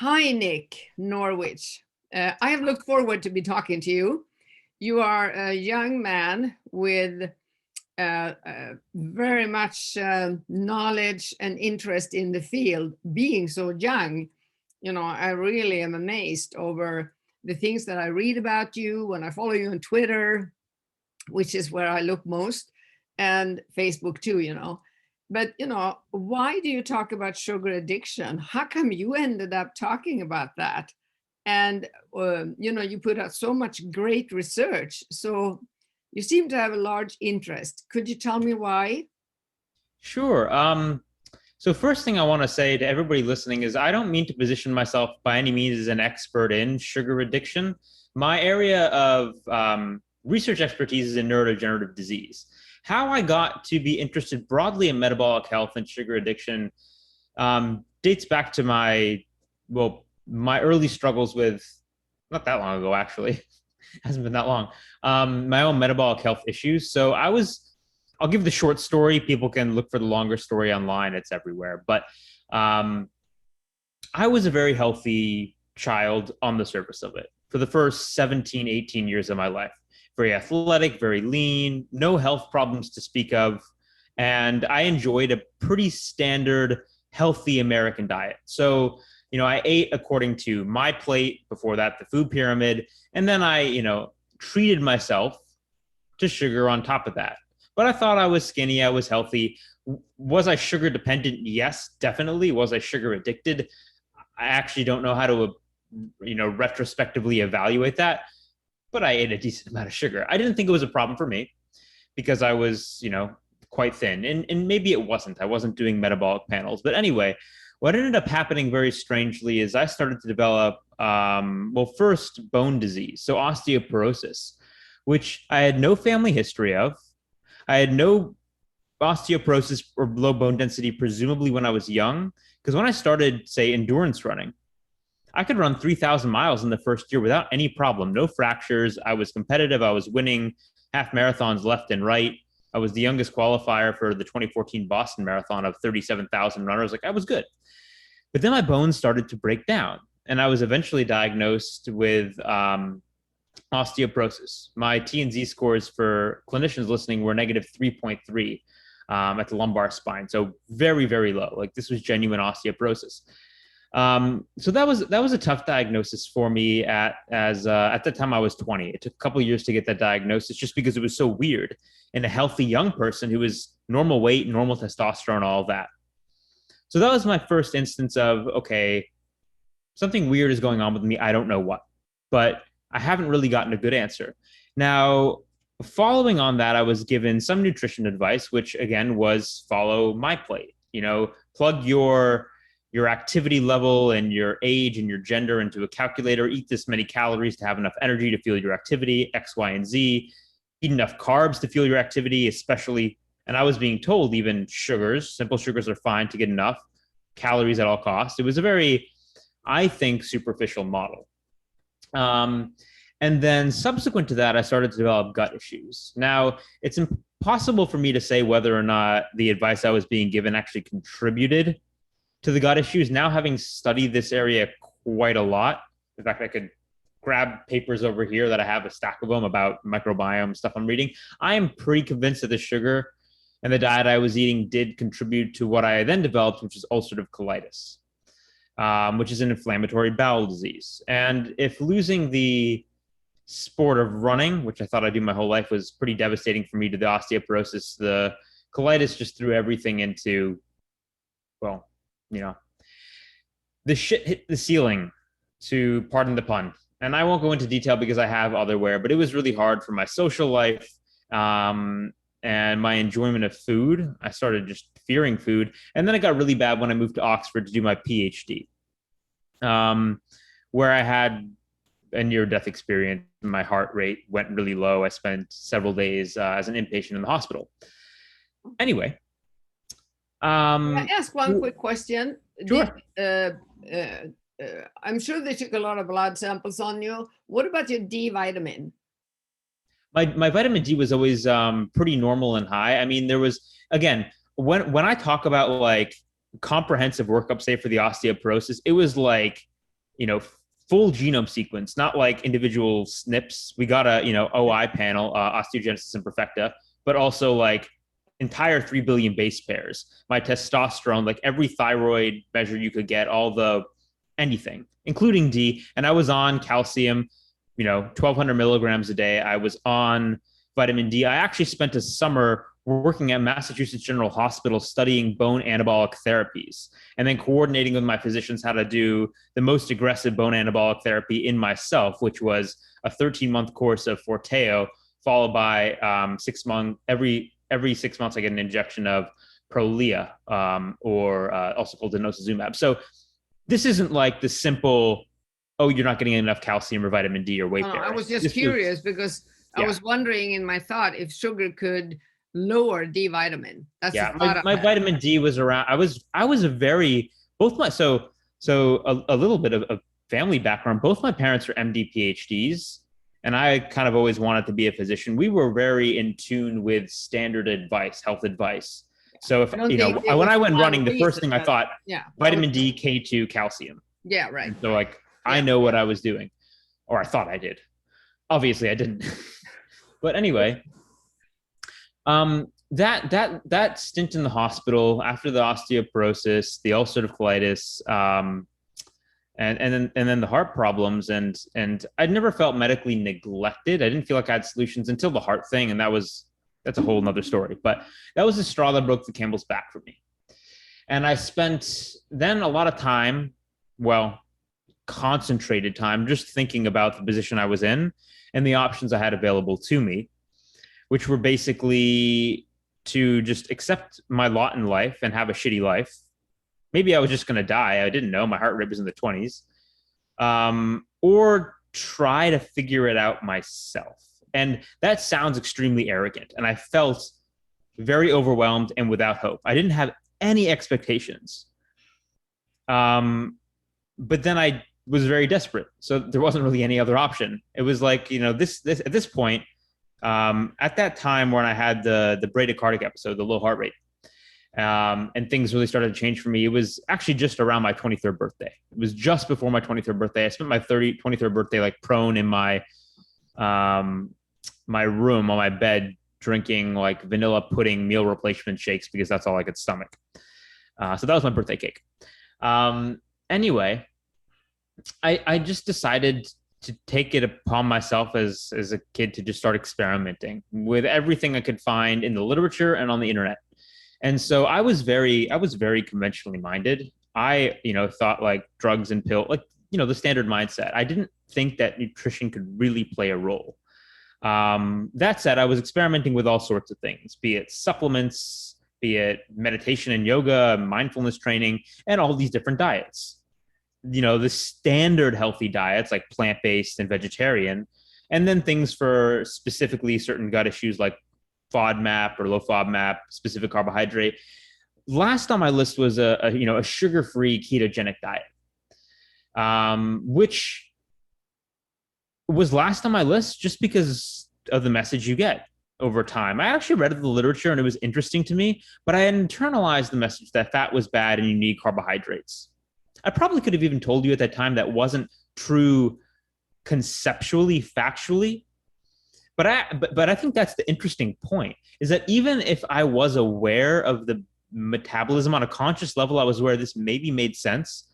Hi, Nick Norwitz. I have looked forward to be talking to you. You are a young man with very much knowledge and interest in the field. Being so young, I really am amazed over the things that I read about you when I follow you on Twitter, which is where I look most, and Facebook too. But, why do you talk about sugar addiction? How come you ended up talking about that? And, you put out so much great research. So you seem to have a large interest. Could you tell me why? Sure. So first thing I want to say to everybody listening is I don't mean to position myself by any means as an expert in sugar addiction. My area of research expertise is in neurodegenerative disease. How I got to be interested broadly in metabolic health and sugar addiction dates back to my early struggles with, not that long ago, actually. Hasn't been that long. My own metabolic health issues. I'll give the short story. People can look for the longer story online. It's everywhere. But um, I was a very healthy child on the surface of it for the first 17, 18 years of my life. Very athletic, very lean, no health problems to speak of. And I enjoyed a pretty standard, healthy American diet. So, I ate according to my plate, before that, the food pyramid. And then I treated myself to sugar on top of that. But I thought I was skinny, I was healthy. Was I sugar dependent? Yes, definitely. Was I sugar addicted? I actually don't know how to, retrospectively evaluate that. But I ate a decent amount of sugar. I didn't think it was a problem for me because I was, quite thin. And maybe it wasn't. I wasn't doing metabolic panels. But anyway, what ended up happening very strangely is I started to develop, first bone disease, so osteoporosis, which I had no family history of. I had no osteoporosis or low bone density, presumably when I was young. Because when I started, say, endurance running, I could run 3,000 miles in the first year without any problem, no fractures. I was competitive. I was winning half marathons left and right. I was the youngest qualifier for the 2014 Boston Marathon of 37,000 runners. Like, I was good. But then my bones started to break down, and I was eventually diagnosed with osteoporosis. My T&Z scores for clinicians listening were negative 3.3 at the lumbar spine. So very, very low. Like, this was genuine osteoporosis. So that was a tough diagnosis for me at the time I was 20. It took a couple of years to get that diagnosis just because it was so weird in a healthy young person who was normal weight, normal testosterone, all of that. So that was my first instance of, okay, something weird is going on with me. I don't know what, but I haven't really gotten a good answer. Now, following on that, I was given some nutrition advice, which again was follow my plate. Plug your activity level and your age and your gender into a calculator, eat this many calories to have enough energy to fuel your activity, X, Y, and Z, eat enough carbs to fuel your activity, especially, and I was being told even sugars, simple sugars are fine to get enough, calories at all costs. It was a very, I think, superficial model. And then subsequent to that, I started to develop gut issues. Now, it's impossible for me to say whether or not the advice I was being given actually contributed to the gut issues. Now, having studied this area quite a lot, in fact, I could grab papers over here that I have a stack of them about microbiome stuff I'm reading. I am pretty convinced that the sugar and the diet I was eating did contribute to what I then developed, which is ulcerative colitis, which is an inflammatory bowel disease. And if losing the sport of running, which I thought I'd do my whole life, was pretty devastating for me to the osteoporosis, the colitis just threw everything into, well, the shit hit the ceiling, to pardon the pun. And I won't go into detail because I have otherwhere, but it was really hard for my social life and my enjoyment of food. I started just fearing food. And then it got really bad when I moved to Oxford to do my PhD, where I had a near-death experience. My heart rate went really low. I spent several days as an inpatient in the hospital. Anyway. Can I ask one quick question? Sure. I'm sure they took a lot of blood samples on you. What about your D vitamin? My vitamin D was always pretty normal and high. I mean, there was, again, when I talk about like comprehensive workup, say for the osteoporosis, it was like full genome sequence, not like individual SNPs. We got a, OI panel, osteogenesis imperfecta, but also like entire 3 billion base pairs, my testosterone, like every thyroid measure you could get, all the anything, including D. And I was on calcium, 1,200 milligrams a day. I was on vitamin D. I actually spent a summer working at Massachusetts General Hospital studying bone anabolic therapies and then coordinating with my physicians how to do the most aggressive bone anabolic therapy in myself, which was a 13-month course of Forteo, followed by 6 months, every 6 months I get an injection of Prolia, or also called denosumab. So this isn't like the simple, oh, you're not getting enough calcium or vitamin D or weight bearing. I was just curious because I was wondering in my thought if sugar could lower D vitamin. That's my vitamin D was around. I was a very both my so a little bit of a family background. Both my parents are MD PhDs, and I kind of always wanted to be a physician. We were very in tune with standard advice, health advice. So if when I went running, the first thing I thought, vitamin D, K2, calcium. Yeah, right. And so like I know what I was doing, or I thought I did. Obviously, I didn't. But anyway, that stint in the hospital after the osteoporosis, the ulcerative colitis, and then the heart problems, and I'd never felt medically neglected. I didn't feel like I had solutions until the heart thing, and that's a whole nother story. But that was the straw that broke the camel's back for me. And I spent then a lot of time, concentrated time, just thinking about the position I was in and the options I had available to me, which were basically to just accept my lot in life and have a shitty life. Maybe I was just going to die. I didn't know. My heart rate was in the 20s. Or try to figure it out myself. And that sounds extremely arrogant. And I felt very overwhelmed and without hope. I didn't have any expectations. But then I was very desperate. So there wasn't really any other option. It was like, this at this point, at that time when I had the bradycardic episode, the low heart rate, and things really started to change for me. It was actually just around my 23rd birthday. It was just before my 23rd birthday. I spent my 23rd birthday like prone in my my room on my bed, drinking like vanilla pudding meal replacement shakes because that's all I could stomach. So that was my birthday cake. Anyway, I just decided to take it upon myself as a kid to just start experimenting with everything I could find in the literature and on the internet. And so I was very conventionally minded. I, thought like drugs and pill, like, the standard mindset. I didn't think that nutrition could really play a role. That said, I was experimenting with all sorts of things, be it supplements, be it meditation and yoga, mindfulness training, and all these different diets. The standard healthy diets like plant-based and vegetarian, and then things for specifically certain gut issues like FODMAP or low FODMAP, specific carbohydrate. Last on my list was a sugar-free ketogenic diet, which was last on my list just because of the message you get over time. I actually read the literature and it was interesting to me, but I had internalized the message that fat was bad and you need carbohydrates. I probably could have even told you at that time that wasn't true conceptually, factually. But I think that's the interesting point, is that even if I was aware of the metabolism on a conscious level, I was aware this maybe made sense.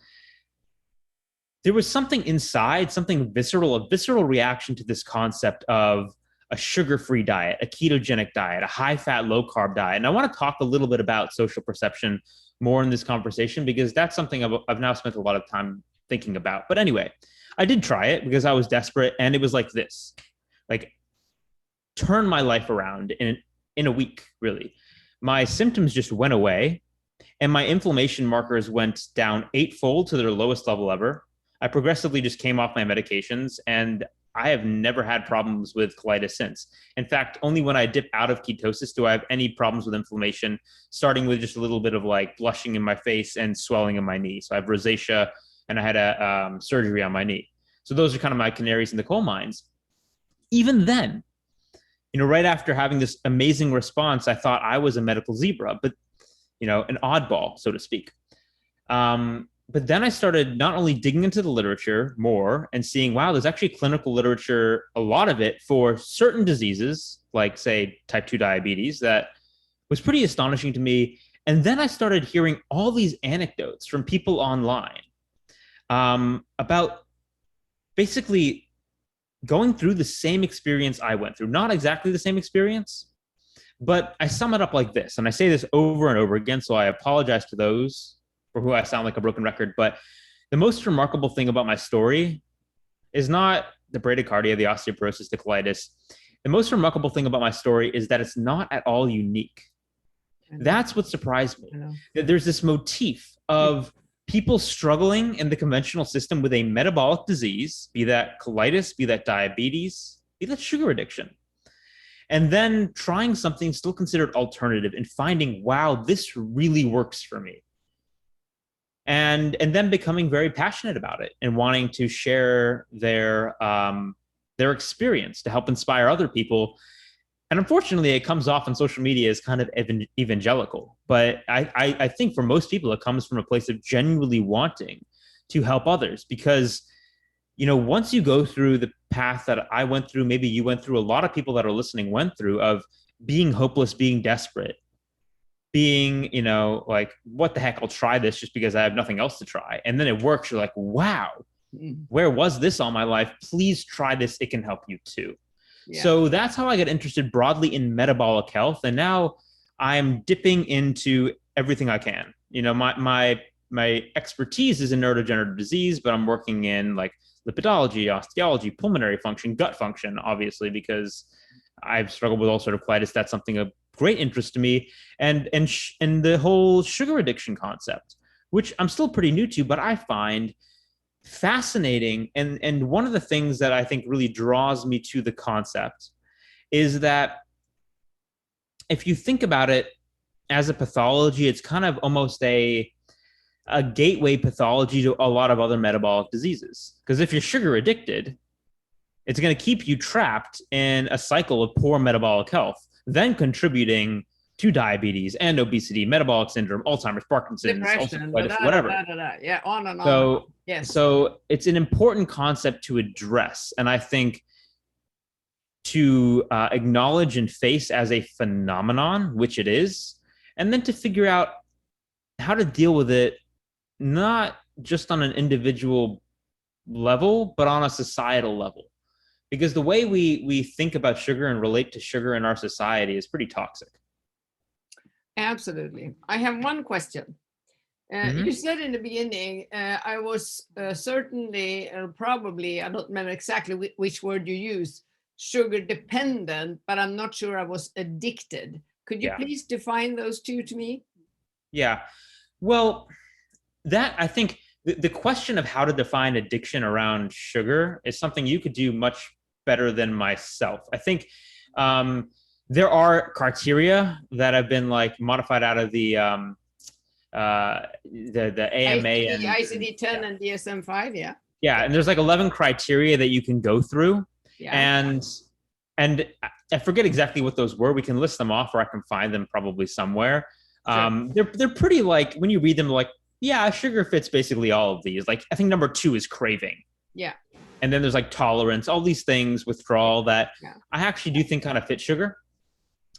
There was something inside, something visceral, a visceral reaction to this concept of a sugar-free diet, a ketogenic diet, a high-fat, low-carb diet. And I want to talk a little bit about social perception more in this conversation, because that's something I've now spent a lot of time thinking about. But anyway, I did try it because I was desperate, and it was like this, like turn my life around in a week, really. My symptoms just went away, and my inflammation markers went down 8-fold to their lowest level ever. I progressively just came off my medications, and I have never had problems with colitis since. In fact, only when I dip out of ketosis do I have any problems with inflammation, starting with just a little bit of like blushing in my face and swelling in my knee. So I have rosacea, and I had a surgery on my knee. So those are kind of my canaries in the coal mines. Even then, right after having this amazing response, I thought I was a medical zebra, but, an oddball, so to speak. but then I started not only digging into the literature more and seeing, wow, there's actually clinical literature, a lot of it for certain diseases, like say type 2 diabetes, that was pretty astonishing to me. And then I started hearing all these anecdotes from people online about basically going through the same experience I went through. Not exactly the same experience, but I sum it up like this. And I say this over and over again, so I apologize to those for who I sound like a broken record. But the most remarkable thing about my story is not the bradycardia, the osteoporosis, the colitis. The most remarkable thing about my story is that it's not at all unique. That's what surprised me. That there's this motif of people struggling in the conventional system with a metabolic disease, be that colitis, be that diabetes, be that sugar addiction, and then trying something still considered alternative and finding, wow, this really works for me. And then becoming very passionate about it and wanting to share their experience to help inspire other people. And unfortunately, it comes off on social media as kind of evangelical. But I think for most people, it comes from a place of genuinely wanting to help others. Because, you know, once you go through the path that I went through, maybe you went through, a lot of people that are listening went through, of being hopeless, being desperate, being, you know, like, what the heck, I'll try this just because I have nothing else to try. And then it works. You're like, wow, where was this all my life? Please try this. It can help you too. Yeah. So that's how I got interested broadly in metabolic health. And now I'm dipping into everything I can. You know, my expertise is in neurodegenerative disease, but I'm working in like lipidology, osteology, pulmonary function, gut function, obviously, because I've struggled with ulcerative colitis. That's something of great interest to me. And the whole sugar addiction concept, which I'm still pretty new to, but I find fascinating. And one of the things that I think really draws me to the concept is that if you think about it as a pathology, it's kind of almost a gateway pathology to a lot of other metabolic diseases. Because if you're sugar addicted, it's going to keep you trapped in a cycle of poor metabolic health, then contributing to diabetes and obesity, metabolic syndrome, Alzheimer's, Parkinson's, whatever. Yeah, on and so, on. Yes. So it's an important concept to address. And I think to acknowledge and face as a phenomenon, which it is, and then to figure out how to deal with it, not just on an individual level, but on a societal level. Because the way we think about sugar and relate to sugar in our society is pretty toxic. Absolutely. I have one question. You said in the beginning, I was certainly, probably, I don't remember exactly which word you used, sugar dependent, but I'm not sure I was addicted. Could you please define those two to me? Yeah. Well, that, I think the question of how to define addiction around sugar is something you could do much better than myself. I think there are criteria that have been like modified out of the AMA and ICD-10 and DSM-5, yeah. Yeah, and there's like 11 criteria that you can go through. Yeah. And I forget exactly what those were. We can list them off, or I can find them probably somewhere. Sure. They're pretty, like, when you read them, like, yeah, sugar fits basically all of these. Like, I think number 2 is craving. Yeah. And then there's like tolerance, all these things, withdrawal, that I actually do think kind of fit sugar.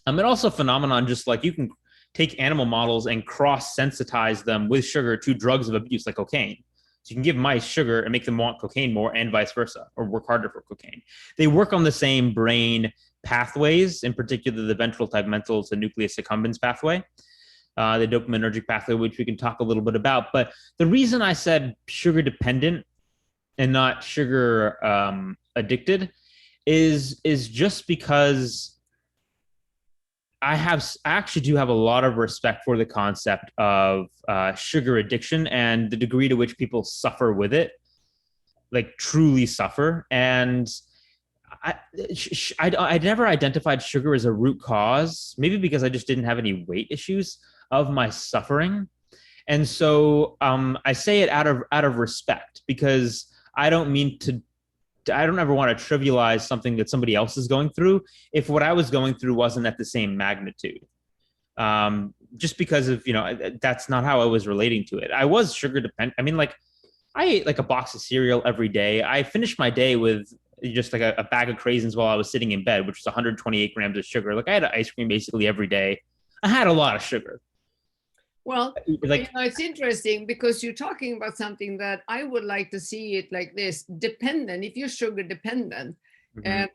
And also phenomenon, just like you can take animal models and cross-sensitize them with sugar to drugs of abuse, like cocaine. So you can give mice sugar and make them want cocaine more, and vice versa, or work harder for cocaine. They work on the same brain pathways, in particular the ventral tegmental to nucleus accumbens pathway, the dopaminergic pathway, which we can talk a little bit about. But the reason I said sugar dependent and not sugar addicted is just because I actually do have a lot of respect for the concept of sugar addiction and the degree to which people suffer with it, like truly suffer. And I never identified sugar as a root cause, maybe because I just didn't have any weight issues of my suffering. And so I say it out of respect, because I don't ever want to trivialize something that somebody else is going through if what I was going through wasn't at the same magnitude. just because of, that's not how I was relating to it. I was sugar dependent. I mean, like, I ate like a box of cereal every day. I finished my day with just like a bag of craisins while I was sitting in bed, which was 128 grams of sugar. Like, I had ice cream basically every day. I had a lot of sugar. Well, Like, it's interesting because you're talking about something that I would like to see it like this: dependent. If you're sugar dependent,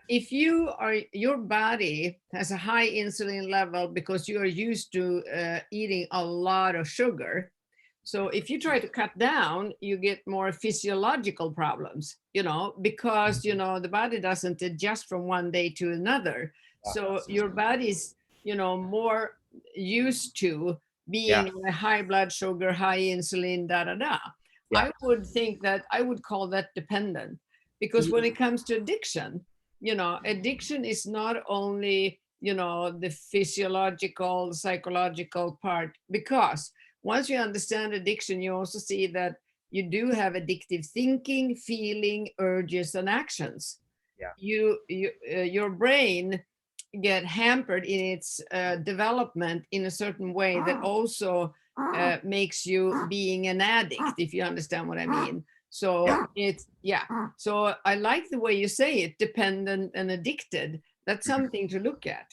if your body has a high insulin level because you are used to eating a lot of sugar. So if you try to cut down, you get more physiological problems, because, the body doesn't adjust from one day to another. So your body's, more used to being a high blood sugar, high insulin, da, da, da. I would think that I would call that dependent, because when it comes to addiction, addiction is not only, the physiological, psychological part, because once you understand addiction, you also see that you do have addictive thinking, feeling, urges, and actions. Your brain get hampered in its development in a certain way that also makes you being an addict, if you understand what I mean. So so I like the way you say it, dependent and addicted. That's something to look at.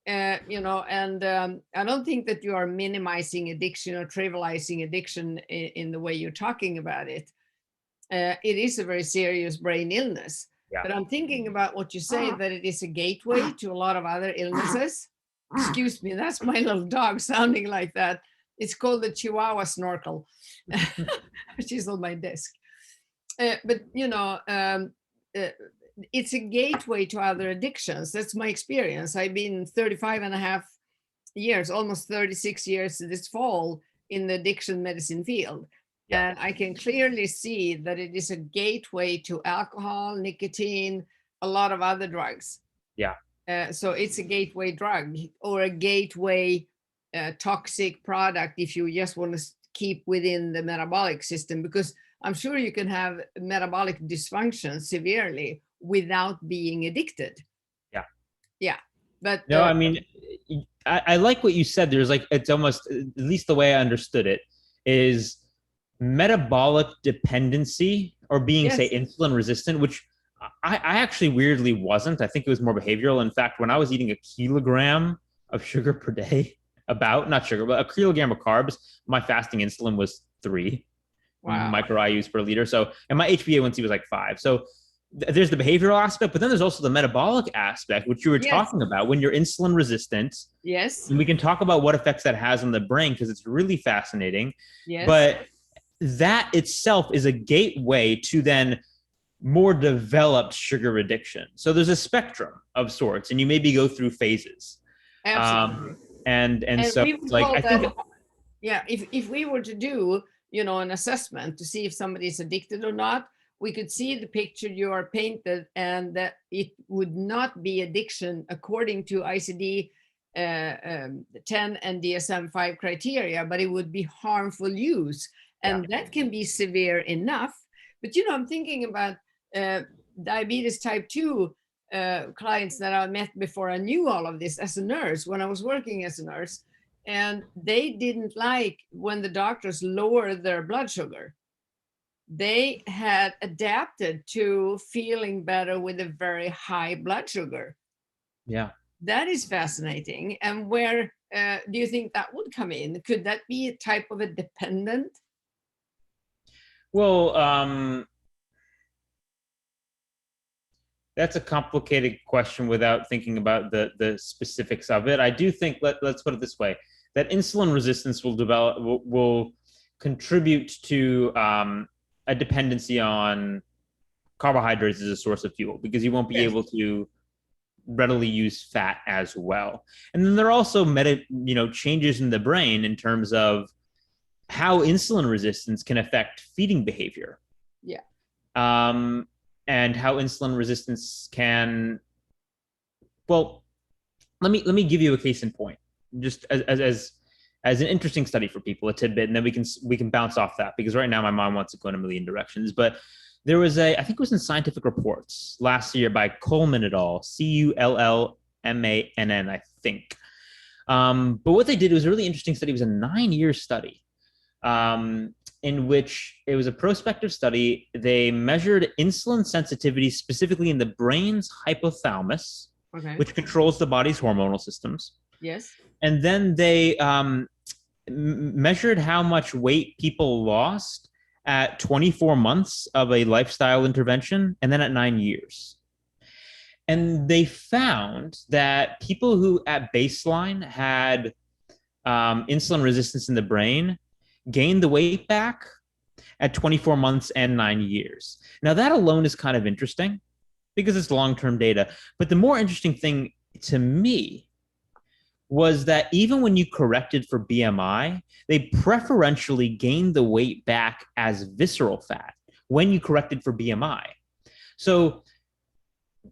And I don't think that you are minimizing addiction or trivializing addiction in the way you're talking about it. It is a very serious brain illness. But I'm thinking about what you say, that it is a gateway to a lot of other illnesses. Excuse me, that's my little dog sounding like that. It's called the Chihuahua snorkel. She's on my desk. But it's a gateway to other addictions. That's my experience. I've been 35 and a half years, almost 36 years this fall in the addiction medicine field. And I can clearly see that it is a gateway to alcohol, nicotine, a lot of other drugs. So it's a gateway drug, or a gateway toxic product if you just want to keep within the metabolic system, because I'm sure you can have metabolic dysfunction severely without being addicted. But no, I mean, I like what you said. There's like, it's almost, at least the way I understood it, is metabolic dependency, or being, say, insulin resistant, which I actually weirdly wasn't. I think it was more behavioral. In fact, when I was eating a kilogram of sugar per day, not sugar, but a kilogram of carbs, my fasting insulin was 3 micro IUs per liter. So, and my HbA1c was like 5. So there's the behavioral aspect, but then there's also the metabolic aspect, which you were talking about when you're insulin resistant. And we can talk about what effects that has on the brain, because it's really fascinating. But that itself is a gateway to then more developed sugar addiction. So there's a spectrum of sorts, and you maybe go through phases. Absolutely. And so, like, I think, if we were to do, an assessment to see if somebody is addicted or not, we could see the picture you are painted, and that it would not be addiction according to ICD 10 and DSM-5 criteria, but it would be harmful use. And that can be severe enough. But, I'm thinking about diabetes type 2 clients that I met before I knew all of this as a nurse, when I was working as a nurse. And they didn't like when the doctors lowered their blood sugar. They had adapted to feeling better with a very high blood sugar. That is fascinating. And where do you think that would come in? Could that be a type of a dependent? Well, that's a complicated question without thinking about the specifics of it. I do think, let's put it this way, that insulin resistance will contribute to a dependency on carbohydrates as a source of fuel, because you won't be able to readily use fat as well. And then there are also changes in the brain in terms of how insulin resistance can affect feeding behavior. And how insulin resistance can, well, let me give you a case in point, just as an interesting study for people, a tidbit, and then we can bounce off that, because right now my mind wants to go in a million directions. But there was I think it was in Scientific Reports last year by Coleman et al., Cullmann, I think. But what they did was a really interesting study. It was a 9-year study, in which it was a prospective study. They measured insulin sensitivity specifically in the brain's hypothalamus, Okay. which controls the body's hormonal systems. Yes. And then they measured how much weight people lost at 24 months of a lifestyle intervention and then at 9 years. And they found that people who at baseline had insulin resistance in the brain gained the weight back at 24 months and 9 years. Now, that alone is kind of interesting because it's long-term data. But the more interesting thing to me was that even when you corrected for BMI, they preferentially gained the weight back as visceral fat when you corrected for BMI. So,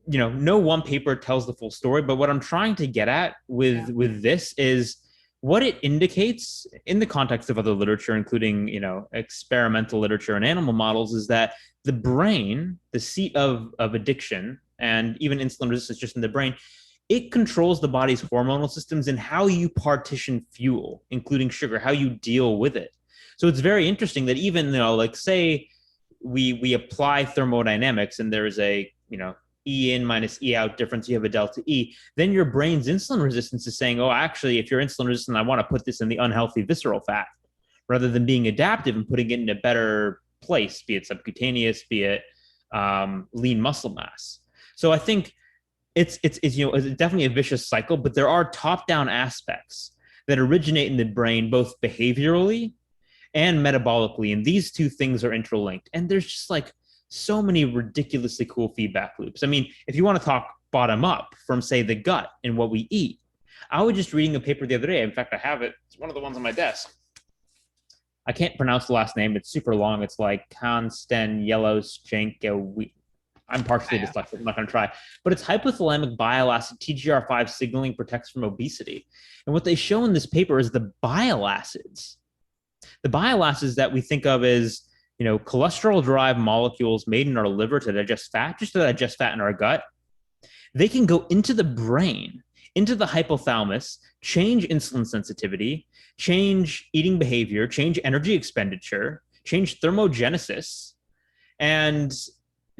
no one paper tells the full story, but what I'm trying to get at with this is what it indicates in the context of other literature, including, experimental literature and animal models, is that the brain, the seat of addiction and even insulin resistance just in the brain, it controls the body's hormonal systems and how you partition fuel, including sugar, how you deal with it. So it's very interesting that even, like say we apply thermodynamics and there's a, E in minus E out difference, you have a delta E, then your brain's insulin resistance is saying, oh, actually, if you're insulin resistant, I want to put this in the unhealthy visceral fat rather than being adaptive and putting it in a better place, be it subcutaneous, be it lean muscle mass. So I think it's definitely a vicious cycle, but there are top-down aspects that originate in the brain, both behaviorally and metabolically, and these two things are interlinked. And there's just like so many ridiculously cool feedback loops. I mean, if you want to talk bottom up from, say, the gut and what we eat, I was just reading a paper the other day. In fact, I have it. It's one of the ones on my desk. I can't pronounce the last name. It's super long. It's like Konstantielowicz. I'm partially dyslexic. I'm not going to try. But it's hypothalamic bile acid TGR5 signaling protects from obesity. And what they show in this paper is the bile acids. The bile acids that we think of as cholesterol-derived molecules made in our liver to digest fat, just to digest fat in our gut, they can go into the brain, into the hypothalamus, change insulin sensitivity, change eating behavior, change energy expenditure, change thermogenesis, and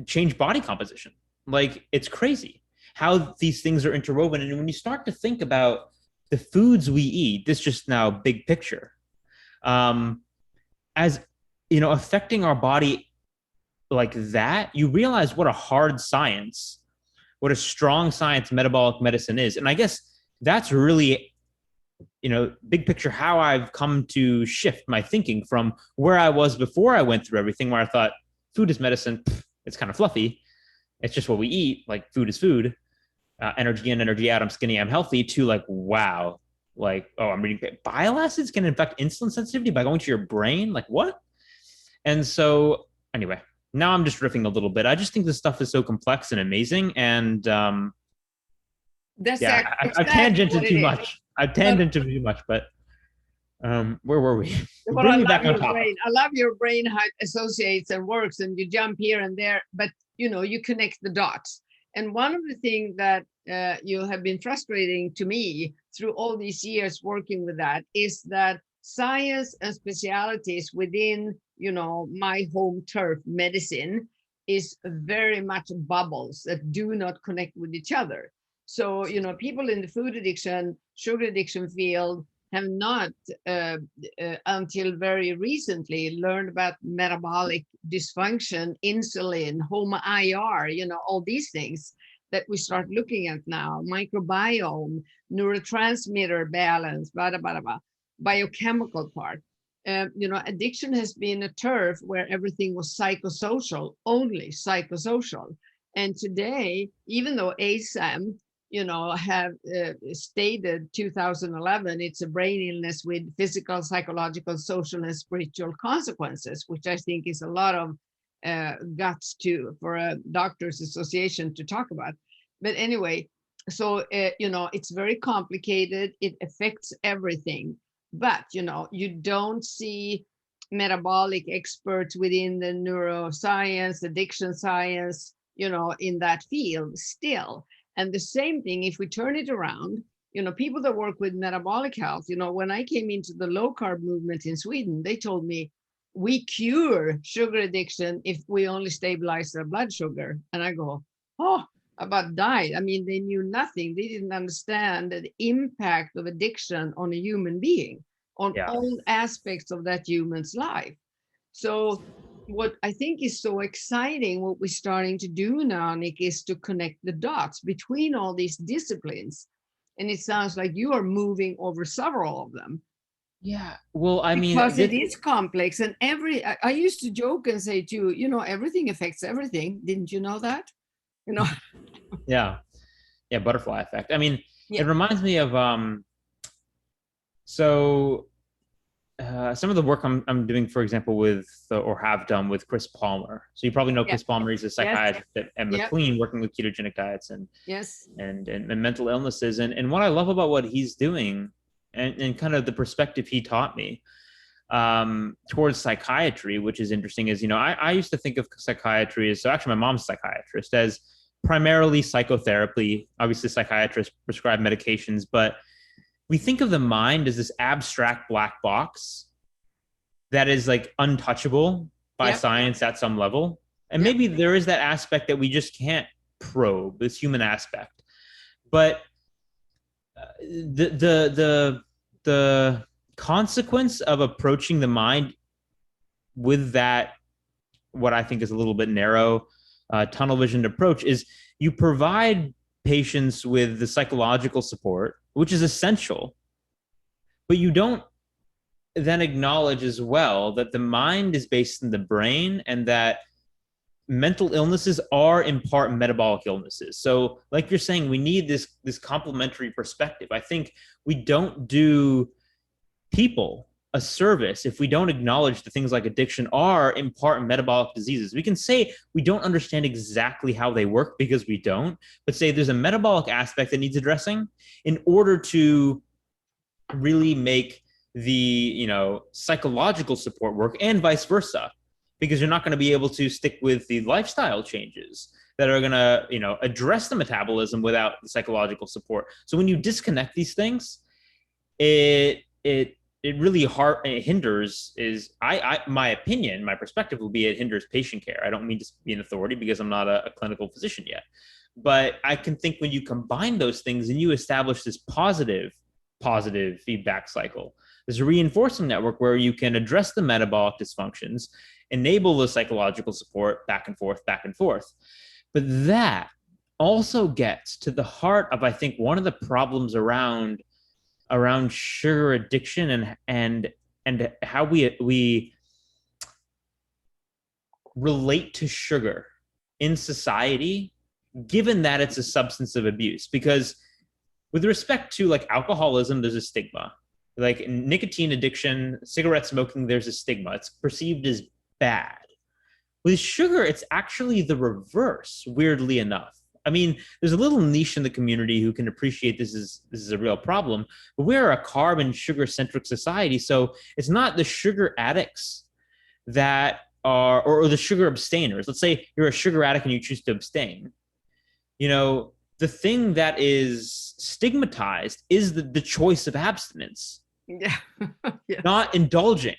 change body composition. Like, it's crazy how these things are interwoven. And when you start to think about the foods we eat, this just now big picture, as affecting our body like that, you realize what a hard science, what a strong science metabolic medicine is. And I guess that's really, big picture, how I've come to shift my thinking from where I was before I went through everything, where I thought food is medicine, it's kind of fluffy, it's just what we eat, like food is food, energy in, energy out, I'm skinny, I'm healthy, to like, wow, like, oh, I'm reading bile acids can affect insulin sensitivity by going to your brain, like what? And so anyway, now I'm just riffing a little bit. I just think this stuff is so complex and amazing. And I've tangented too much. I've tangented too much, but where were we? Bring me back on top. I love your brain, how it associates and works, and you jump here and there, but you connect the dots. And one of the things that you have been frustrating to me through all these years working with that is that science and specialities within my home turf medicine is very much bubbles that do not connect with each other. So people in the food addiction, sugar addiction field have not until very recently learned about metabolic dysfunction, insulin, home IR, all these things that we start looking at now, microbiome, neurotransmitter balance, blah, blah, blah, blah, biochemical part. Addiction has been a turf where everything was psychosocial, only psychosocial. And today, even though ASAM, have stated 2011, it's a brain illness with physical, psychological, social, and spiritual consequences, which I think is a lot of guts for a doctor's association to talk about. But anyway, so, it's very complicated. It affects everything. But, you don't see metabolic experts within the neuroscience, addiction science, in that field still. And the same thing, if we turn it around, People that work with metabolic health, when I came into the low carb movement in Sweden, they told me we cure sugar addiction if we only stabilize their blood sugar. And I go, oh, about diet. I mean, they knew nothing. They didn't understand the impact of addiction on a human being, on Yeah. all aspects of that human's life. So what I think is so exciting, what we're starting to do now, Nick, is to connect the dots between all these disciplines. And it sounds like you are moving over several of them. Yeah. Well, I mean, Because it is complex. And I used to joke and say to you, everything affects everything. Didn't you know that? Yeah. Yeah. Butterfly effect. I mean, Yeah. it reminds me of, so some of the work I'm doing, for example, or have done with Chris Palmer. So you probably know Chris Palmer. He's a psychiatrist at McLean, working with ketogenic diets and mental illnesses. And what I love about what he's doing, and kind of the perspective he taught me towards psychiatry, which is interesting, is, I used to think of psychiatry as, so actually my mom's a psychiatrist, as primarily psychotherapy. Obviously, psychiatrists prescribe medications, but we think of the mind as this abstract black box that is like untouchable by science at some level. And maybe there is that aspect that we just can't probe, this human aspect. But the consequence of approaching the mind with that, what I think is a little bit narrow, tunnel visioned approach, is you provide patients with the psychological support, which is essential, but you don't then acknowledge as well that the mind is based in the brain, and that mental illnesses are in part metabolic illnesses. So like you're saying, we need this complementary perspective. I think we don't do people a service if we don't acknowledge that things like addiction are in part metabolic diseases. We can say we don't understand exactly how they work, because we don't, but say there's a metabolic aspect that needs addressing in order to really make the psychological support work, and vice versa, because you're not going to be able to stick with the lifestyle changes that are going to address the metabolism without the psychological support. So when you disconnect these things, it really hinders, my opinion, my perspective will be, it hinders patient care. I don't mean to be an authority, because I'm not a clinical physician yet, but I can think when you combine those things and you establish this positive feedback cycle, this reinforcing network where you can address the metabolic dysfunctions, enable the psychological support, back and forth. But that also gets to the heart of, I think, one of the problems around sugar addiction and how we relate to sugar in society, given that it's a substance of abuse. Because with respect to like alcoholism, there's a stigma. Like nicotine addiction, cigarette smoking, there's a stigma. It's perceived as bad. With sugar, it's actually the reverse, weirdly enough. I mean, there's a little niche in the community who can appreciate this is a real problem, but we're a carb and sugar-centric society, so it's not the sugar addicts that are, or the sugar abstainers. Let's say you're a sugar addict and you choose to abstain. The thing that is stigmatized is the choice of abstinence, not indulging.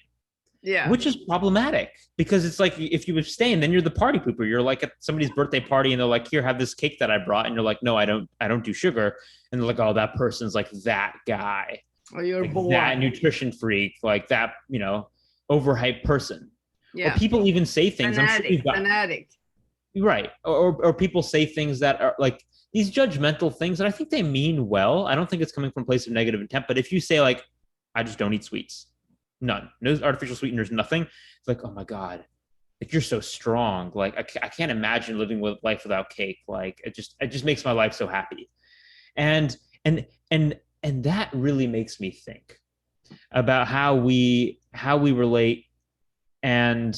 Which is problematic, because it's like, if you abstain, then you're the party pooper. You're like at somebody's birthday party and they're like, here, have this cake that I brought. And you're like, no, I don't do sugar. And they're like, oh, that person's like that guy. Or you're like that nutrition freak, like that, overhyped person. Or people even say things. Fanatic. Right. Or people say things that are like these judgmental things that I think they mean well. I don't think it's coming from a place of negative intent. But if you say like, I just don't eat sweets, none, no artificial sweeteners, nothing, it's like, oh my God, like you're so strong. Like I can't imagine living with life without cake. Like it just makes my life so happy. And that really makes me think about how we relate, and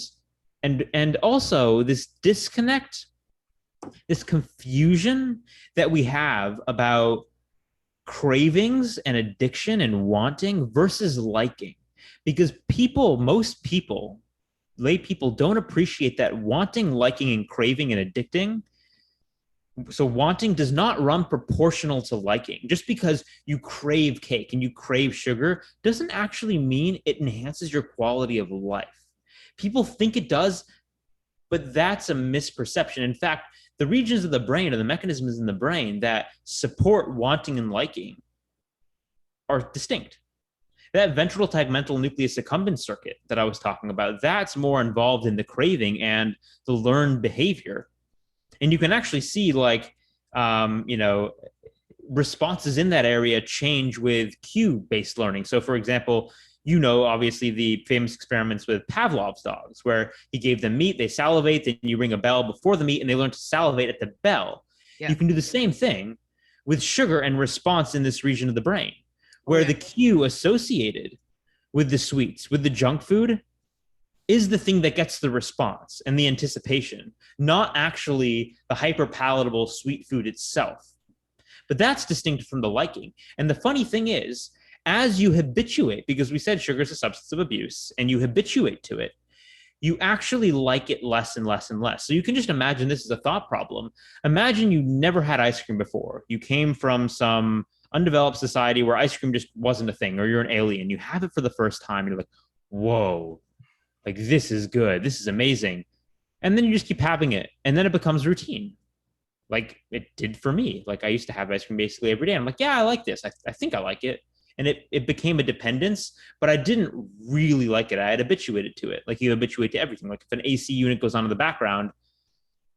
also this disconnect, this confusion that we have about cravings and addiction and wanting versus liking. Because most people, lay people, don't appreciate that wanting, liking, and craving and addicting So wanting does not run proportional to liking. Just because you crave cake and you crave sugar doesn't actually mean it enhances your quality of life. People think it does, but that's a misperception. In fact, the regions of the brain or the mechanisms in the brain that support wanting and liking are distinct. That ventral tegmental nucleus accumbens circuit that I was talking about, that's more involved in the craving and the learned behavior. And you can actually see responses in that area change with cue-based learning. So for example, obviously the famous experiments with Pavlov's dogs, where he gave them meat, they salivate, then you ring a bell before the meat, and they learn to salivate at the bell. Yeah. You can do the same thing with sugar and response in this region of the brain, where the cue associated with the sweets, with the junk food, is the thing that gets the response and the anticipation, not actually the hyper-palatable sweet food itself. But that's distinct from the liking. And the funny thing is, as you habituate, because we said sugar is a substance of abuse, and you habituate to it, you actually like it less and less and less. So you can just imagine this is a thought problem. Imagine you never had ice cream before. You came from some undeveloped society where ice cream just wasn't a thing, or you're an alien. You have it for the first time, and you're like, whoa, like this is good. This is amazing. And then you just keep having it, and then it becomes routine. Like it did for me. Like I used to have ice cream basically every day. I'm like, yeah, I like this. I think I like it. And it became a dependence, but I didn't really like it. I had habituated to it. Like you habituate to everything. Like if an AC unit goes on in the background,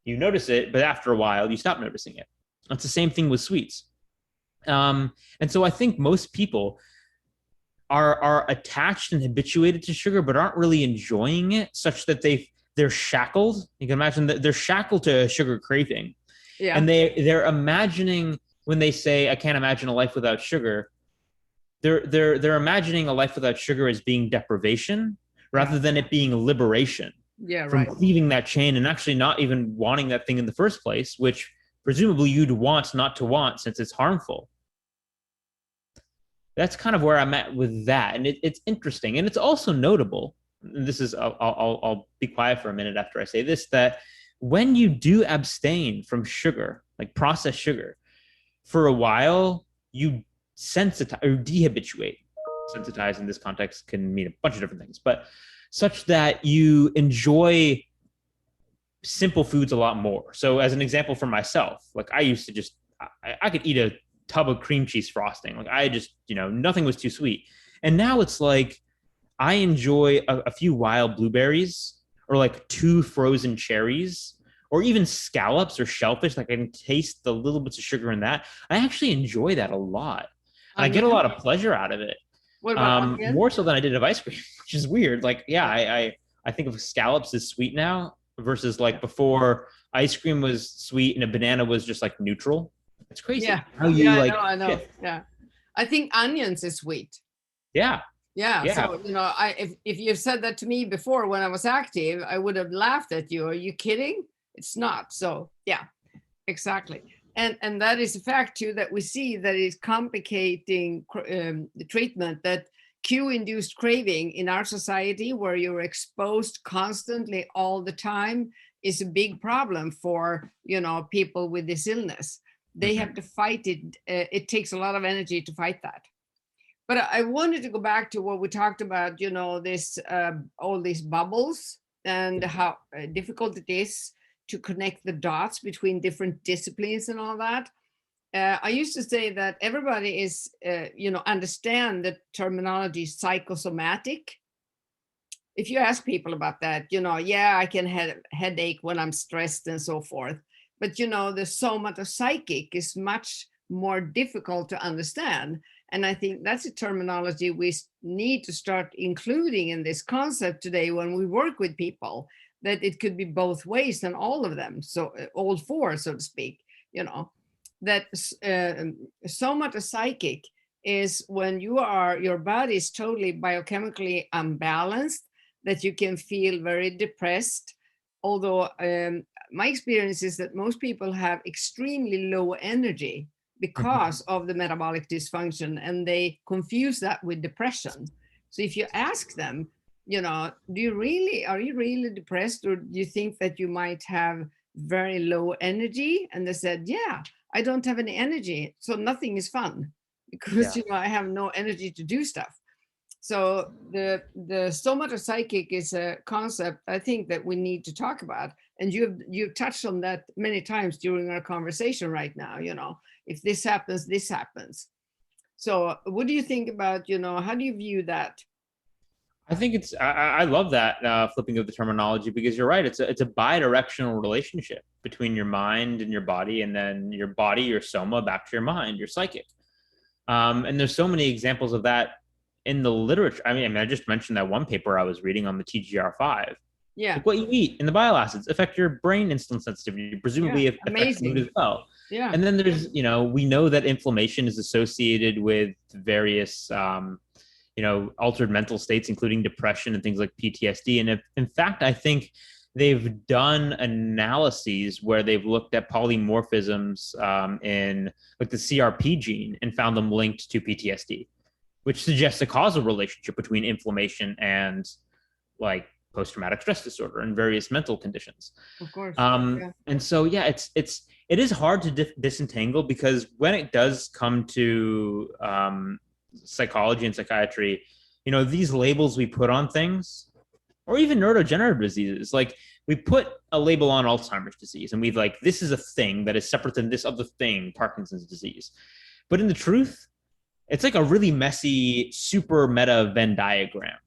you notice it, but after a while, you stop noticing it. It's the same thing with sweets. And so I think most people are attached and habituated to sugar, but aren't really enjoying it, such that they're shackled. You can imagine that they're shackled to a sugar craving. Yeah. And they're imagining, when they say, I can't imagine a life without sugar, they're imagining a life without sugar as being deprivation rather than it being liberation. Yeah, from cleaving that chain and actually not even wanting that thing in the first place, which presumably you'd want not to want since it's harmful. That's kind of where I'm at with that. And it's interesting. And it's also notable, and this is, I'll be quiet for a minute after I say this, that when you do abstain from sugar, like processed sugar, for a while, you sensitize or dehabituate. Sensitize in this context can mean a bunch of different things, but such that you enjoy simple foods a lot more. So as an example for myself, like I used to just, I could eat a tub of cream cheese frosting. Like I just, nothing was too sweet. And now it's like, I enjoy a few wild blueberries or like 2 frozen cherries or even scallops or shellfish. Like I can taste the little bits of sugar in that. I actually enjoy that a lot. I get a lot of pleasure out of it. What about more so than I did of ice cream, which is weird. Like, I think of scallops as sweet now versus like before ice cream was sweet and a banana was just like neutral. It's crazy. Yeah. How you I know. Shift. Yeah. I think onions is sweet. Yeah. Yeah. So, if you've said that to me before when I was active, I would have laughed at you. Are you kidding? It's not. So yeah, exactly. And that is a fact too, that we see that is complicating the treatment, that cue-induced craving in our society, where you're exposed constantly all the time, is a big problem for, people with this illness. They have to fight it. It takes a lot of energy to fight that. But I wanted to go back to what we talked about, this all these bubbles and how difficult it is to connect the dots between different disciplines and all that. I used to say that everybody is, understand the terminology psychosomatic. If you ask people about that, I can have a headache when I'm stressed and so forth. But, the somatopsychic is much more difficult to understand. And I think that's a terminology we need to start including in this concept today when we work with people, that it could be both ways and all of them. So all 4, so to speak, that somatopsychic is when your body is totally biochemically unbalanced, that you can feel very depressed. Although my experience is that most people have extremely low energy because of the metabolic dysfunction, and they confuse that with depression. So if you ask them, are you really depressed, or do you think that you might have very low energy, and they said, yeah, I don't have any energy, so nothing is fun because Yeah. I have no energy to do stuff. So the somatopsychic is a concept I think that we need to talk about, and you've touched on that many times during our conversation right now. If this happens, this happens. So what do you think about, how do you view that? I think I love that flipping of the terminology, because you're right. It's a bi-directional relationship between your mind and your body, and then your body, your soma, back to your mind, your psychic. And there's so many examples of that in the literature. I just mentioned that one paper I was reading on the TGR5. Yeah. Like, what you eat and the bile acids affect your brain insulin sensitivity, presumably Yeah. it affects mood Amazing. as well. Yeah. And then there's, we know that inflammation is associated with various, altered mental states, including depression and things like PTSD. And in fact, I think they've done analyses where they've looked at polymorphisms in like the CRP gene and found them linked to PTSD, which suggests a causal relationship between inflammation and like post-traumatic stress disorder and various mental conditions. Of course. Yeah. And so, yeah, it is hard to disentangle, because when it does come to psychology and psychiatry, these labels we put on things, or even neurodegenerative diseases, like we put a label on Alzheimer's disease and we've like, this is a thing that is separate than this other thing, Parkinson's disease. But in the truth, it's like a really messy super meta Venn diagram.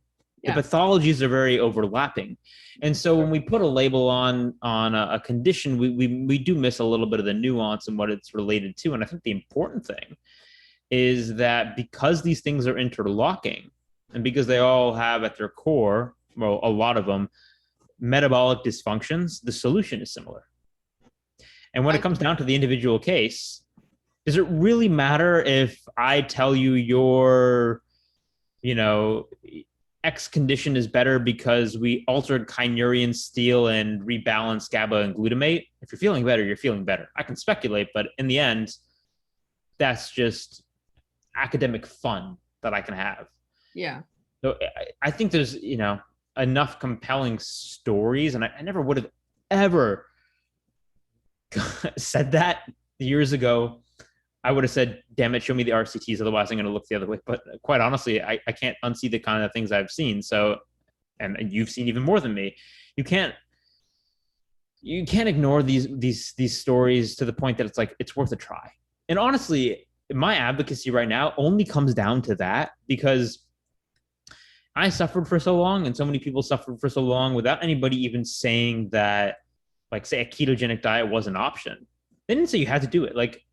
Yeah. The pathologies are very overlapping. And so when we put a label on a condition, we do miss a little bit of the nuance and what it's related to. And I think the important thing is that because these things are interlocking, and because they all have at their core, well, a lot of them, metabolic dysfunctions, the solution is similar. And when it comes down to the individual case, does it really matter if I tell you your, X condition is better because we altered kynurenine, steel, and rebalanced GABA and glutamate? If you're feeling better, you're feeling better. I can speculate, but in the end, that's just academic fun that I can have. Yeah. So I think there's, enough compelling stories, and I never would have ever said that years ago. I would have said, damn it, show me the RCTs, otherwise I'm going to look the other way. But quite honestly, I can't unsee the kind of things I've seen. So, and you've seen even more than me. You can't ignore these stories to the point that it's like, it's worth a try. And honestly, my advocacy right now only comes down to that, because I suffered for so long, and so many people suffered for so long without anybody even saying that, like, say a ketogenic diet was an option. They didn't say you had to do it. Like,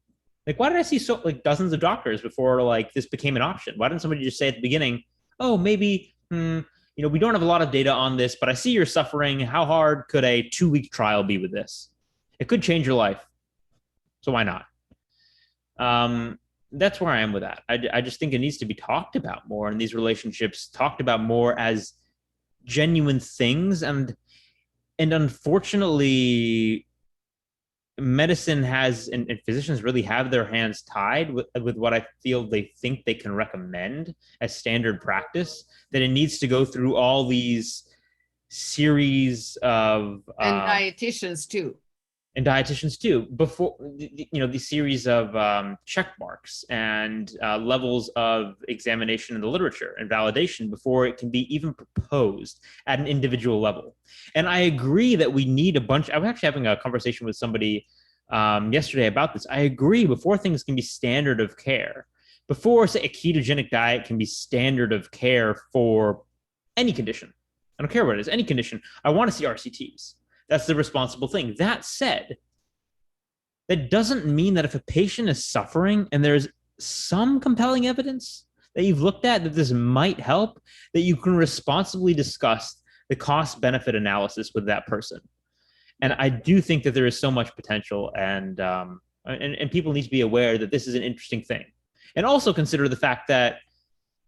why did I see dozens of doctors before like this became an option? Why didn't somebody just say at the beginning, oh, maybe, we don't have a lot of data on this, but I see you're suffering. How hard could a 2-week trial be with this? It could change your life. So why not? That's where I am with that. I just think it needs to be talked about more, and these relationships talked about more as genuine things. And unfortunately, medicine has, and physicians really have their hands tied with what I feel they think they can recommend as standard practice, that it needs to go through all these series of and dietitians too. Before, these series of check marks and levels of examination in the literature and validation before it can be even proposed at an individual level. And I agree that we need a bunch. I was actually having a conversation with somebody yesterday about this. I agree, before things can be standard of care, before, say, a ketogenic diet can be standard of care for any condition, I don't care what it is, any condition, I want to see RCTs. That's the responsible thing. That said, that doesn't mean that if a patient is suffering and there's some compelling evidence that you've looked at that this might help, that you can responsibly discuss the cost-benefit analysis with that person. And I do think that there is so much potential, and people need to be aware that this is an interesting thing. And also consider the fact that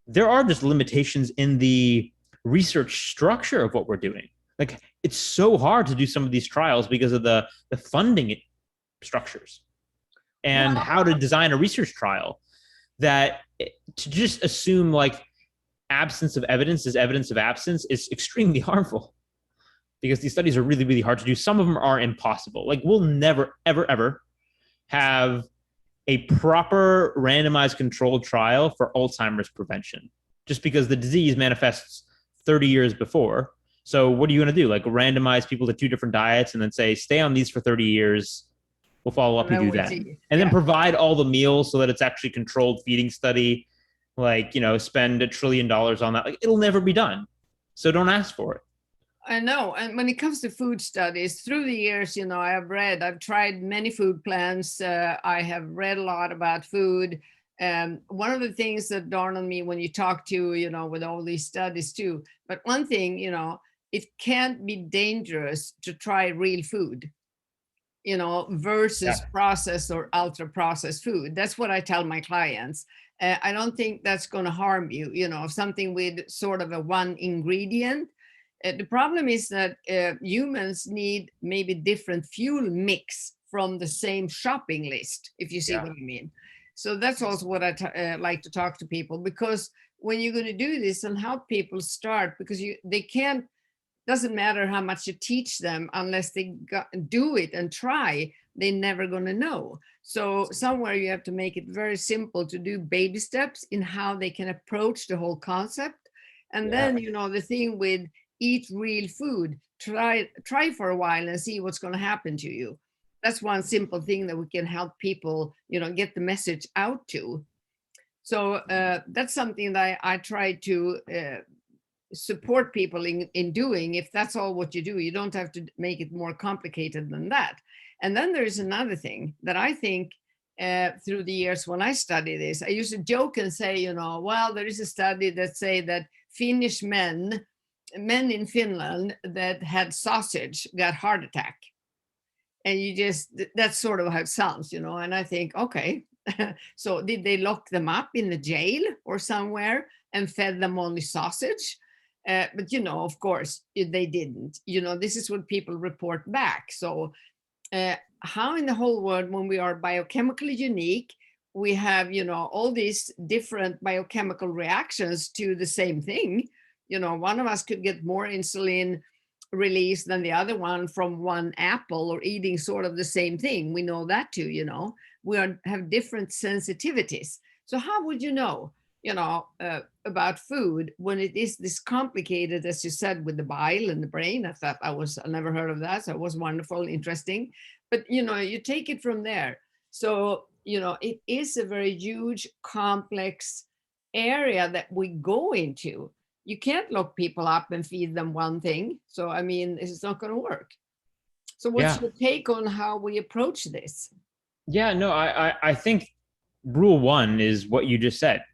there are just limitations in the research structure of what we're doing. Like, it's so hard to do some of these trials because of the funding structures and how to design a research trial, that to just assume like absence of evidence is evidence of absence is extremely harmful. because these studies are really, really hard to do. Some of them are impossible. Like we'll never, ever, ever have a proper randomized controlled trial for Alzheimer's prevention, just because the disease manifests 30 years before. So what are you going to do? Like randomize people to 2 different diets and then say, stay on these for 30 years. We'll follow up with you then. And then provide all the meals so that it's actually controlled feeding study. Like, spend $1 trillion on that. Like it'll never be done. So don't ask for it. I know. And when it comes to food studies, through the years, I've tried many food plans. I have read a lot about food. One of the things that dawned on me when you talk to, with all these studies too, but one thing, it can't be dangerous to try real food, versus processed or ultra processed food. That's what I tell my clients. I don't think that's going to harm you, something with sort of a one ingredient. The problem is that humans need maybe different fuel mix from the same shopping list, if you see what I mean. So that's also what I like to talk to people, because when you're going to do this and help people start, because they can't, doesn't matter how much you teach them, unless they do it and try, they're never going to know. So somewhere you have to make it very simple to do baby steps in how they can approach the whole concept. And then, the thing with eat real food, try for a while and see what's going to happen to you. That's one simple thing that we can help people, get the message out to. So that's something that I try to support people in doing. If that's all what you do, you don't have to make it more complicated than that. And then there's another thing that I think through the years when I study this, I used to joke and say, well, there is a study that say that Finnish men in Finland that had sausage got heart attack. And that's sort of how it sounds, and I think, okay, so did they lock them up in the jail or somewhere and fed them only sausage? But, of course, they didn't. This is what people report back. So how in the whole world, when we are biochemically unique, we have, all these different biochemical reactions to the same thing. One of us could get more insulin release than the other one from one apple or eating sort of the same thing. We know that too, we have different sensitivities. So how would you know, about food when it is this complicated, as you said, with the bile and the brain? I thought I never heard of that. So it was wonderful, interesting. But, you take it from there. So, it is a very huge, complex area that we go into. You can't lock people up and feed them one thing. So, I mean, it's not going to work. So what's your take on how we approach this? Yeah, no, I think rule 1 is what you just said.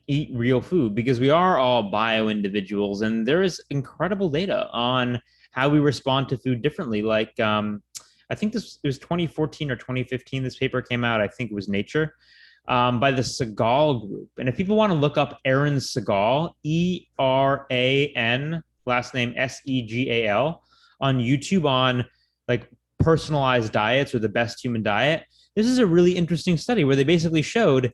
Eat real food, because we are all bio individuals and there is incredible data on how we respond to food differently. Like, I think it was 2014 or 2015, this paper came out, I think it was Nature, by the Segal group. And if people want to look up Eran Segal, ERAN, last name SEGAL, on YouTube on like personalized diets or the best human diet, this is a really interesting study where they basically showed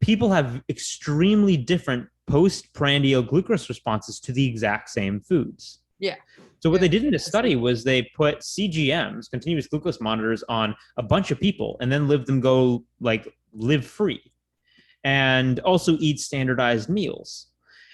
people have extremely different postprandial glucose responses to the exact same foods. Yeah. So what they did in this study was they put CGMs, continuous glucose monitors, on a bunch of people and then live free and also eat standardized meals,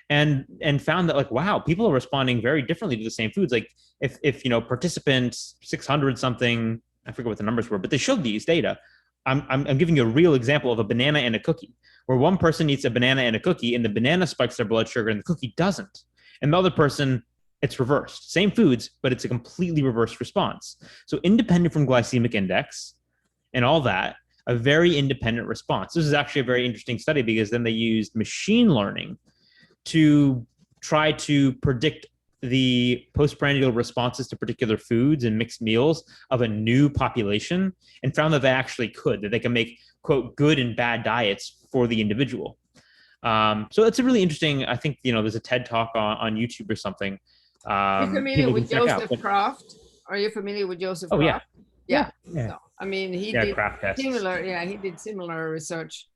and found that, like, wow, people are responding very differently to the same foods. Like if participants 600 something, I forget what the numbers were, but they showed these data. I'm giving you a real example of a banana and a cookie, where one person eats a banana and a cookie and the banana spikes their blood sugar and the cookie doesn't. And the other person, it's reversed. Same foods, but it's a completely reversed response. So independent from glycemic index and all that, a very independent response. This is actually a very interesting study because then they used machine learning to try to predict the postprandial responses to particular foods and mixed meals of a new population, and found that they actually could, that they can make, quote, good and bad diets for the individual. So it's a really interesting, I think, there's a TED talk on YouTube or something. Are you familiar with Joseph Kraft? Are you familiar with Joseph Kraft? Yeah. So, I mean, he did similar. Yeah, he did similar research.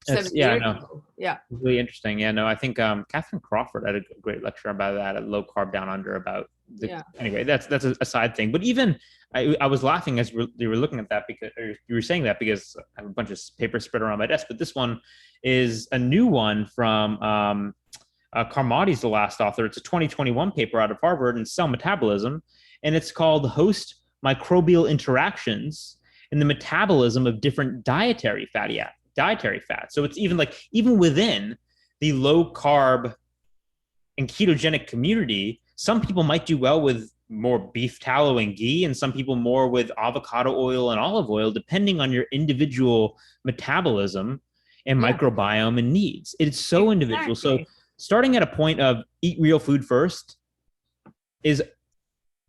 Really interesting. Yeah, no, I think Catherine Crawford had a great lecture about that at Low Carb Down Under, about Yeah. Anyway, that's a side thing. But even I was laughing as you were looking at that because you were saying that because I have a bunch of paper spread around my desk. But this one is a new one from Carmody's the last author. It's a 2021 paper out of Harvard in Cell Metabolism, and it's called Host Microbial Interactions in the Metabolism of Different Dietary Fats. So it's even within the low carb and ketogenic community, some people might do well with more beef tallow and ghee, and some people more with avocado oil and olive oil, depending on your individual metabolism and microbiome and needs. It's so individual. So starting at a point of eat real food first is,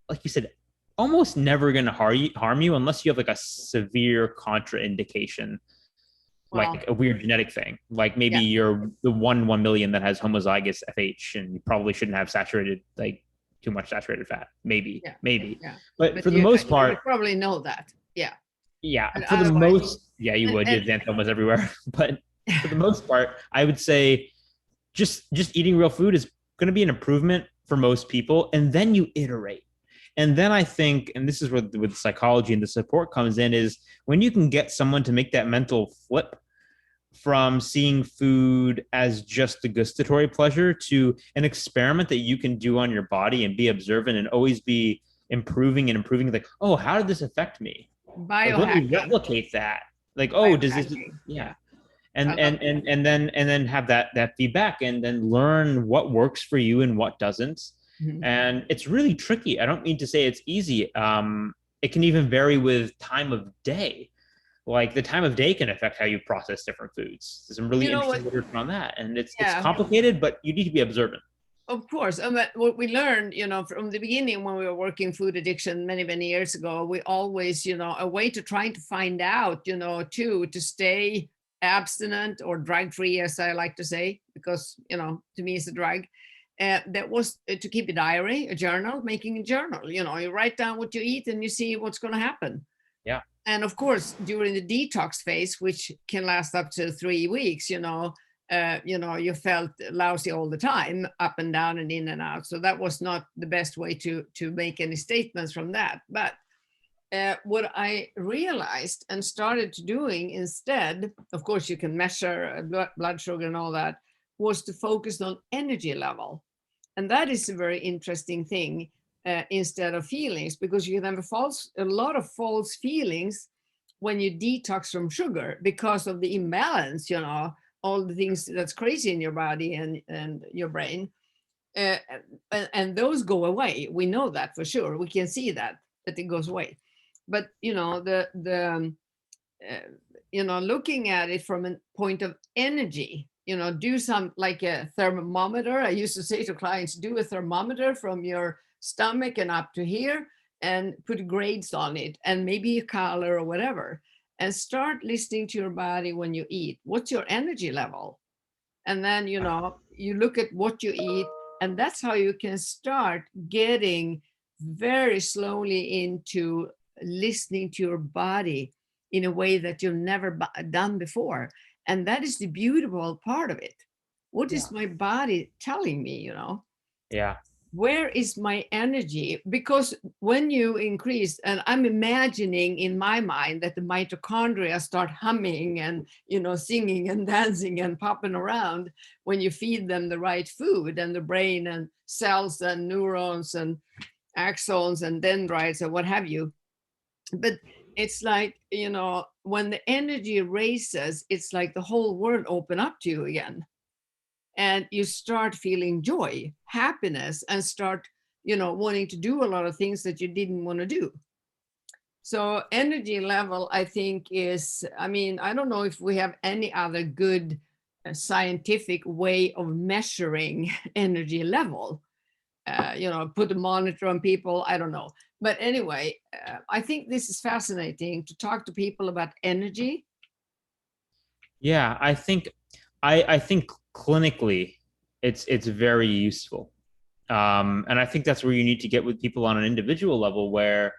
like you said, almost never going to harm you unless you have like a severe contraindication, like a weird genetic thing. Like maybe you're the 1 million that has homozygous FH and you probably shouldn't have too much saturated fat. Maybe. But for the most part, you probably know that. Yeah. Yeah. For the most, you would. You have xanthomas everywhere. But for the most part, I would say just eating real food is going to be an improvement for most people. And then you iterate. And then I think, and this is where with psychology and the support comes in, is when you can get someone to make that mental flip from seeing food as just a gustatory pleasure to an experiment that you can do on your body and be observant and always be improving, like, oh, how did this affect me? Like, let me replicate that. Like, oh, does this? Yeah. And then have that feedback and then learn what works for you and what doesn't. Mm-hmm. And it's really tricky. I don't mean to say it's easy. It can even vary with time of day. Like the time of day can affect how you process different foods. There's some really interesting literature on that. And it's complicated, but you need to be observant. Of course. What we learned, from the beginning when we were working food addiction many, many years ago, we always, a way to trying to find out, to stay abstinent or drug-free, as I like to say, because, to me it's a drug. That was to keep a diary, a journal, making a journal. You write down what you eat and you see what's going to happen. Yeah. And of course, during the detox phase, which can last up to 3 weeks, you felt lousy all the time, up and down and in and out. So that was not the best way to make any statements from that. But what I realized and started doing instead, of course, you can measure blood sugar and all that, was to focus on energy level. And that is a very interesting thing instead of feelings, because you can have a lot of false feelings when you detox from sugar because of the imbalance, all the things that's crazy in your body and your brain. And those go away. We know that for sure. We can see that it goes away. But, looking at it from a point of energy, do some like a thermometer. I used to say to clients, do a thermometer from your stomach and up to here and put grades on it and maybe a color or whatever, and start listening to your body when you eat. What's your energy level? And then, you look at what you eat, and that's how you can start getting very slowly into listening to your body in a way that you've never done before. And that is the beautiful part of it. What is my body telling me, Yeah. Where is my energy? Because when you increase, and I'm imagining in my mind that the mitochondria start humming and, singing and dancing and popping around when you feed them the right food, and the brain and cells and neurons and axons and dendrites and what have you. But it's like, when the energy raises, it's like the whole world open up to you again. And you start feeling joy, happiness, and start, wanting to do a lot of things that you didn't want to do. So energy level, I think is, I don't know if we have any other good scientific way of measuring energy level. Put a monitor on people, I don't know. But anyway, I think this is fascinating to talk to people about energy. Yeah, I think clinically it's very useful. And I think that's where you need to get with people on an individual level, where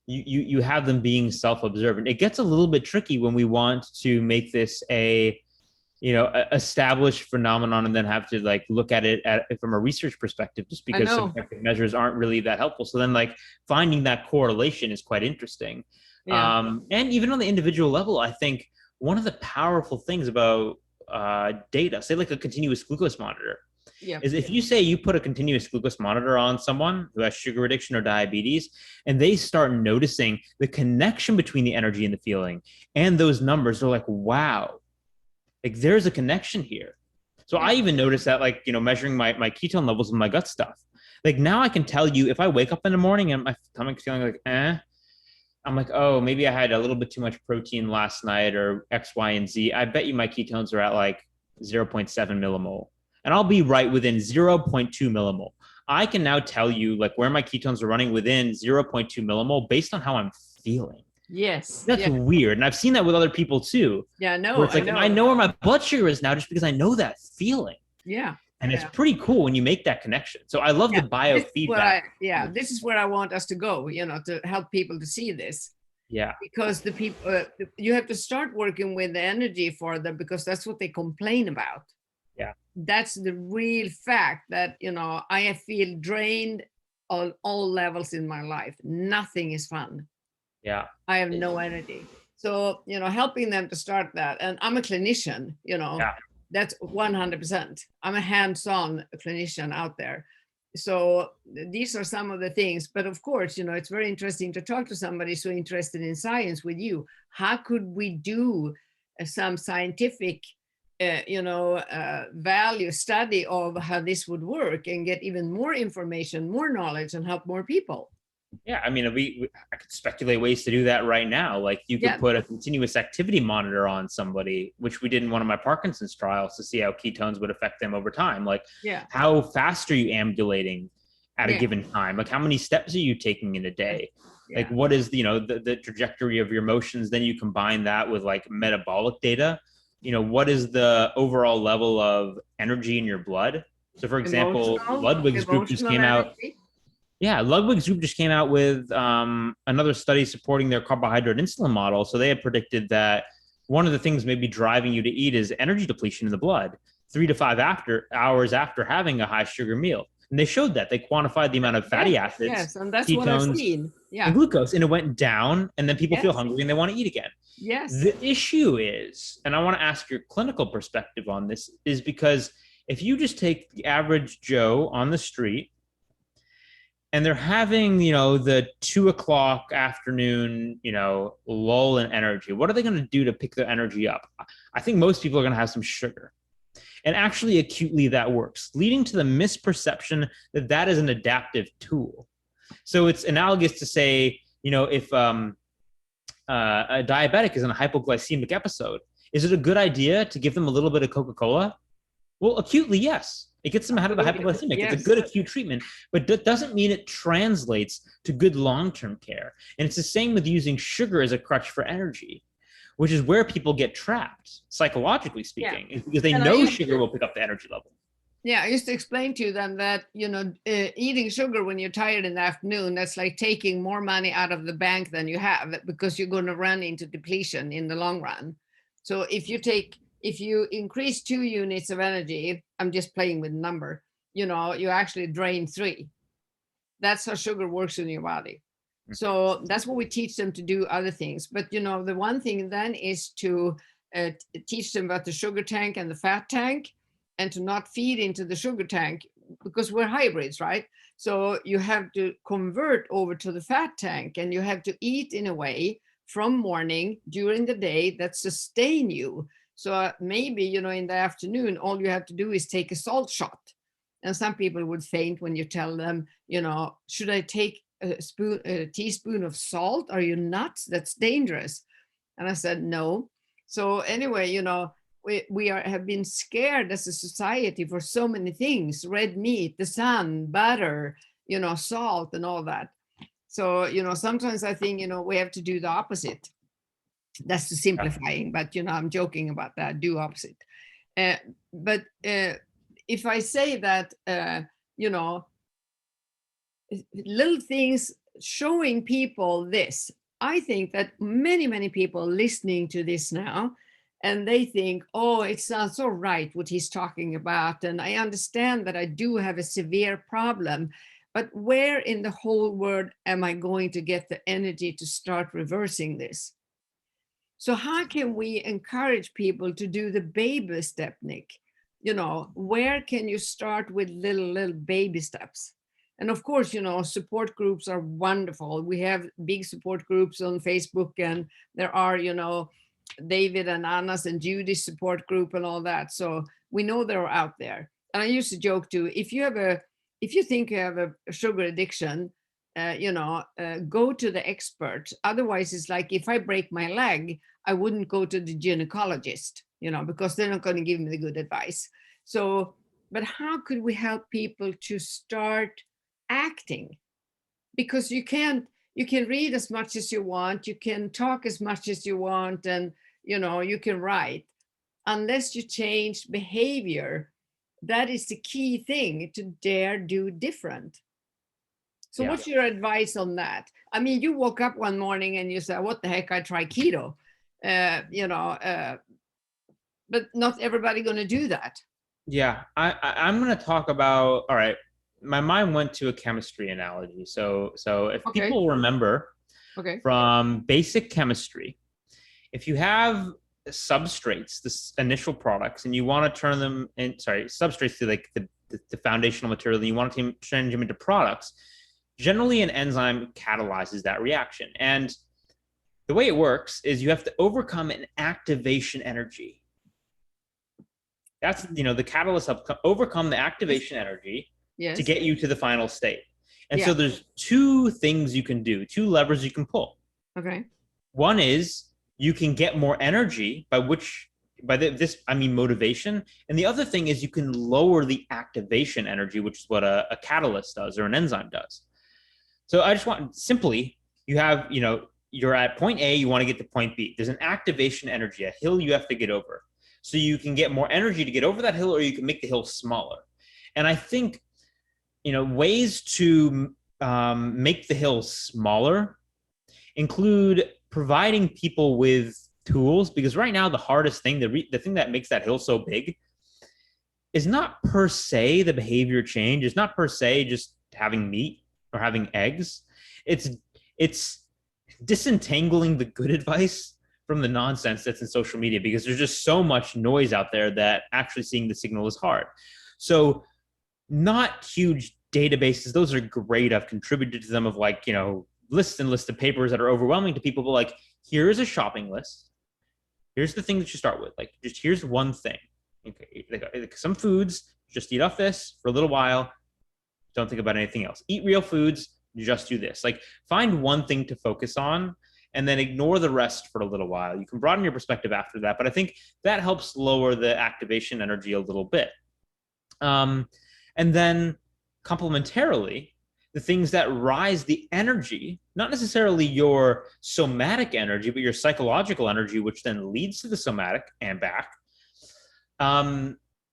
you have them being self-observant. It gets a little bit tricky when we want to make this a established phenomenon and then have to like look at it from a research perspective, just I because know. subjective measures aren't really that helpful. So then like finding that correlation is quite interesting. Yeah. And even on the individual level, I think one of the powerful things about data, say like a continuous glucose monitor, Yeah. is if you say you put a continuous glucose monitor on someone who has sugar addiction or diabetes, and they start noticing the connection between the energy and the feeling and those numbers, they're like, wow, like there's a connection here. So Yeah. I even noticed that, like, measuring my ketone levels in my gut stuff. Like now I can tell you if I wake up in the morning and my stomach's feeling like, I'm like, oh, maybe I had a little bit too much protein last night or X, Y, and Z. I bet you my ketones are at like 0.7 millimole. And I'll be right within 0.2 millimole. I can now tell you like where my ketones are running within 0.2 millimole based on how I'm feeling. Yes. That's Yeah. weird. And I've seen that with other people too, Yeah. where No, it's I like, and I know. know where my blood sugar is now just because I know that feeling. Yeah. And it's Yeah. pretty cool when you make that connection. So I love Yeah. the biofeedback. This is where I want us to go, to help people to see this. Yeah. Because the people, you have to start working with the energy for them, because that's what they complain about. Yeah. That's the real fact that, I feel drained on all levels in my life. Nothing is fun. Yeah. I have no energy. So, helping them to start that. And I'm a clinician, Yeah. that's 100%. I'm a hands-on clinician out there. So these are some of the things. But of course, it's very interesting to talk to somebody so interested in science with you. How could we do some scientific, value study of how this would work and get even more information, more knowledge, and help more people? Yeah, I mean, I could speculate ways to do that right now. Like you could Yeah. put a continuous activity monitor on somebody, which we did in one of my Parkinson's trials to see how ketones would affect them over time. Like, Yeah. how fast are you ambulating at a Yeah. given time? Like, how many steps are you taking in a day? Yeah. Like, what is the trajectory of your motions? Then you combine that with like metabolic data. What is the overall level of energy in your blood? So, for example, Ludwig's group just Emotional came out. energy. Yeah, Ludwig's group just came out with another study supporting their carbohydrate insulin model. So they had predicted that one of the things maybe driving you to eat is energy depletion in the blood 3 to 5 hours after having a high sugar meal. And they showed that. They quantified the amount of fatty acids, Yes, and that's what I've ketones, seen. Yeah. and glucose, and it went down, and then people feel Yes. hungry and they want to eat again. Yes. The issue is, and I want to ask your clinical perspective on this, is because if you just take the average Joe on the street and they're having, the 2 o'clock afternoon, lull in energy, what are they going to do to pick their energy up? I think most people are going to have some sugar. And actually, acutely, that works, leading to the misperception that that is an adaptive tool. So it's analogous to say, if a diabetic is in a hypoglycemic episode, is it a good idea to give them a little bit of Coca-Cola? Well, acutely, yes. It gets them out of the hypoglycemic. Yes. It's a good acute treatment, but that doesn't mean it translates to good long-term care. And it's the same with using sugar as a crutch for energy, which is where people get trapped, psychologically speaking, because they know sugar will pick up the energy level. Yeah, I used to explain to them that, eating sugar when you're tired in the afternoon, that's like taking more money out of the bank than you have, because you're going to run into depletion in the long run. So if you increase 2 units of energy, I'm just playing with number, you actually drain 3. That's how sugar works in your body. So that's what we teach them to do other things. But, the one thing then is to teach them about the sugar tank and the fat tank, and to not feed into the sugar tank, because we're hybrids, right? So you have to convert over to the fat tank, and you have to eat in a way from morning during the day that sustain you. So maybe, in the afternoon, all you have to do is take a salt shot. And some people would faint when you tell them, should I take a teaspoon of salt? Are you nuts? That's dangerous. And I said, no. So anyway, we have been scared as a society for so many things: red meat, the sun, butter, salt, and all that. So, sometimes I think, we have to do the opposite. That's the simplifying, but, I'm joking about that, do opposite. But if I say that, little things showing people this, I think that many, many people listening to this now and they think, oh, it sounds so right what he's talking about. And I understand that I do have a severe problem, but where in the whole world am I going to get the energy to start reversing this? So how can we encourage people to do the baby step, Nick? You know, where can you start with little baby steps? And of course, you know, support groups are wonderful. We have big support groups on Facebook, and there are, you know, David and Anna's and Judy's support group and all that. So we know they're out there. And I used to joke too, if you think you have a sugar addiction, go to the expert. Otherwise, it's like if I break my leg, I wouldn't go to the gynecologist, you know, because they're not going to give me the good advice. So, but how could we help people to start acting? Because you can read as much as you want, you can talk as much as you want, and you know, you can write. Unless you change behavior, that is the key thing, to dare do different. So what's your advice on that? I mean, you woke up one morning and you said, what the heck, I try keto. But not everybody going to do that. Yeah, I'm going to talk about, all right, my mind went to a chemistry analogy. So if people remember from basic chemistry, if you have substrates, the initial products, and you want to turn them in, substrates to like the foundational material, and you want to change them into products, generally an enzyme catalyzes that reaction. And the way it works is you have to overcome an activation energy. That's, you know, the catalyst helps overcome the activation energy to get you to the final state. And so there's two things you can do, two levers you can pull. Okay. One is you can get more energy, by this I mean motivation. And the other thing is you can lower the activation energy, which is what a catalyst does, or an enzyme does. So I just want, simply, you have, you know, you're at point A, you want to get to point B. There's an activation energy, a hill you have to get over. So you can get more energy to get over that hill, or you can make the hill smaller. And I think, you know, ways to make the hill smaller include providing people with tools, because right now the hardest thing, the thing that makes that hill so big, is not per se the behavior change. It's not per se just having meat or having eggs. It's disentangling the good advice from the nonsense that's in social media, because there's just so much noise out there that actually seeing the signal is hard. So not huge databases. Those are great. I've contributed to them, of like, you know, lists and lists of papers that are overwhelming to people, but like, here's a shopping list. Here's the thing that you start with. Like, just here's one thing. Okay, like some foods, just eat off this for a little while. Don't think about anything else. Eat real foods, just do this. Like, find one thing to focus on and then ignore the rest for a little while. You can broaden your perspective after that, but I think that helps lower the activation energy a little bit. And then complementarily, the things that rise the energy, not necessarily your somatic energy, but your psychological energy, which then leads to the somatic and back,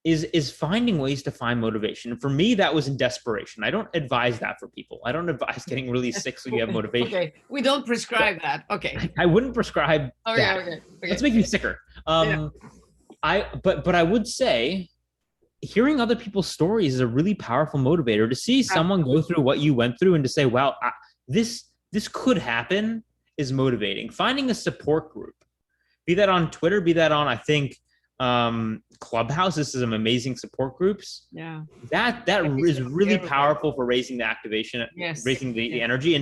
is finding ways to find motivation. And for me, that was in desperation. I don't advise that for people. I don't advise getting really sick so you have motivation. Okay, we don't prescribe that. Okay. I wouldn't prescribe that. Okay. Let's make you sicker. But I would say, hearing other people's stories is a really powerful motivator. To see someone go through what you went through and to say, wow, this could happen, is motivating. Finding a support group, be that on Twitter, be that on, I think, Clubhouse. This is some amazing support groups. Yeah, that is really powerful for raising the activation, raising the energy,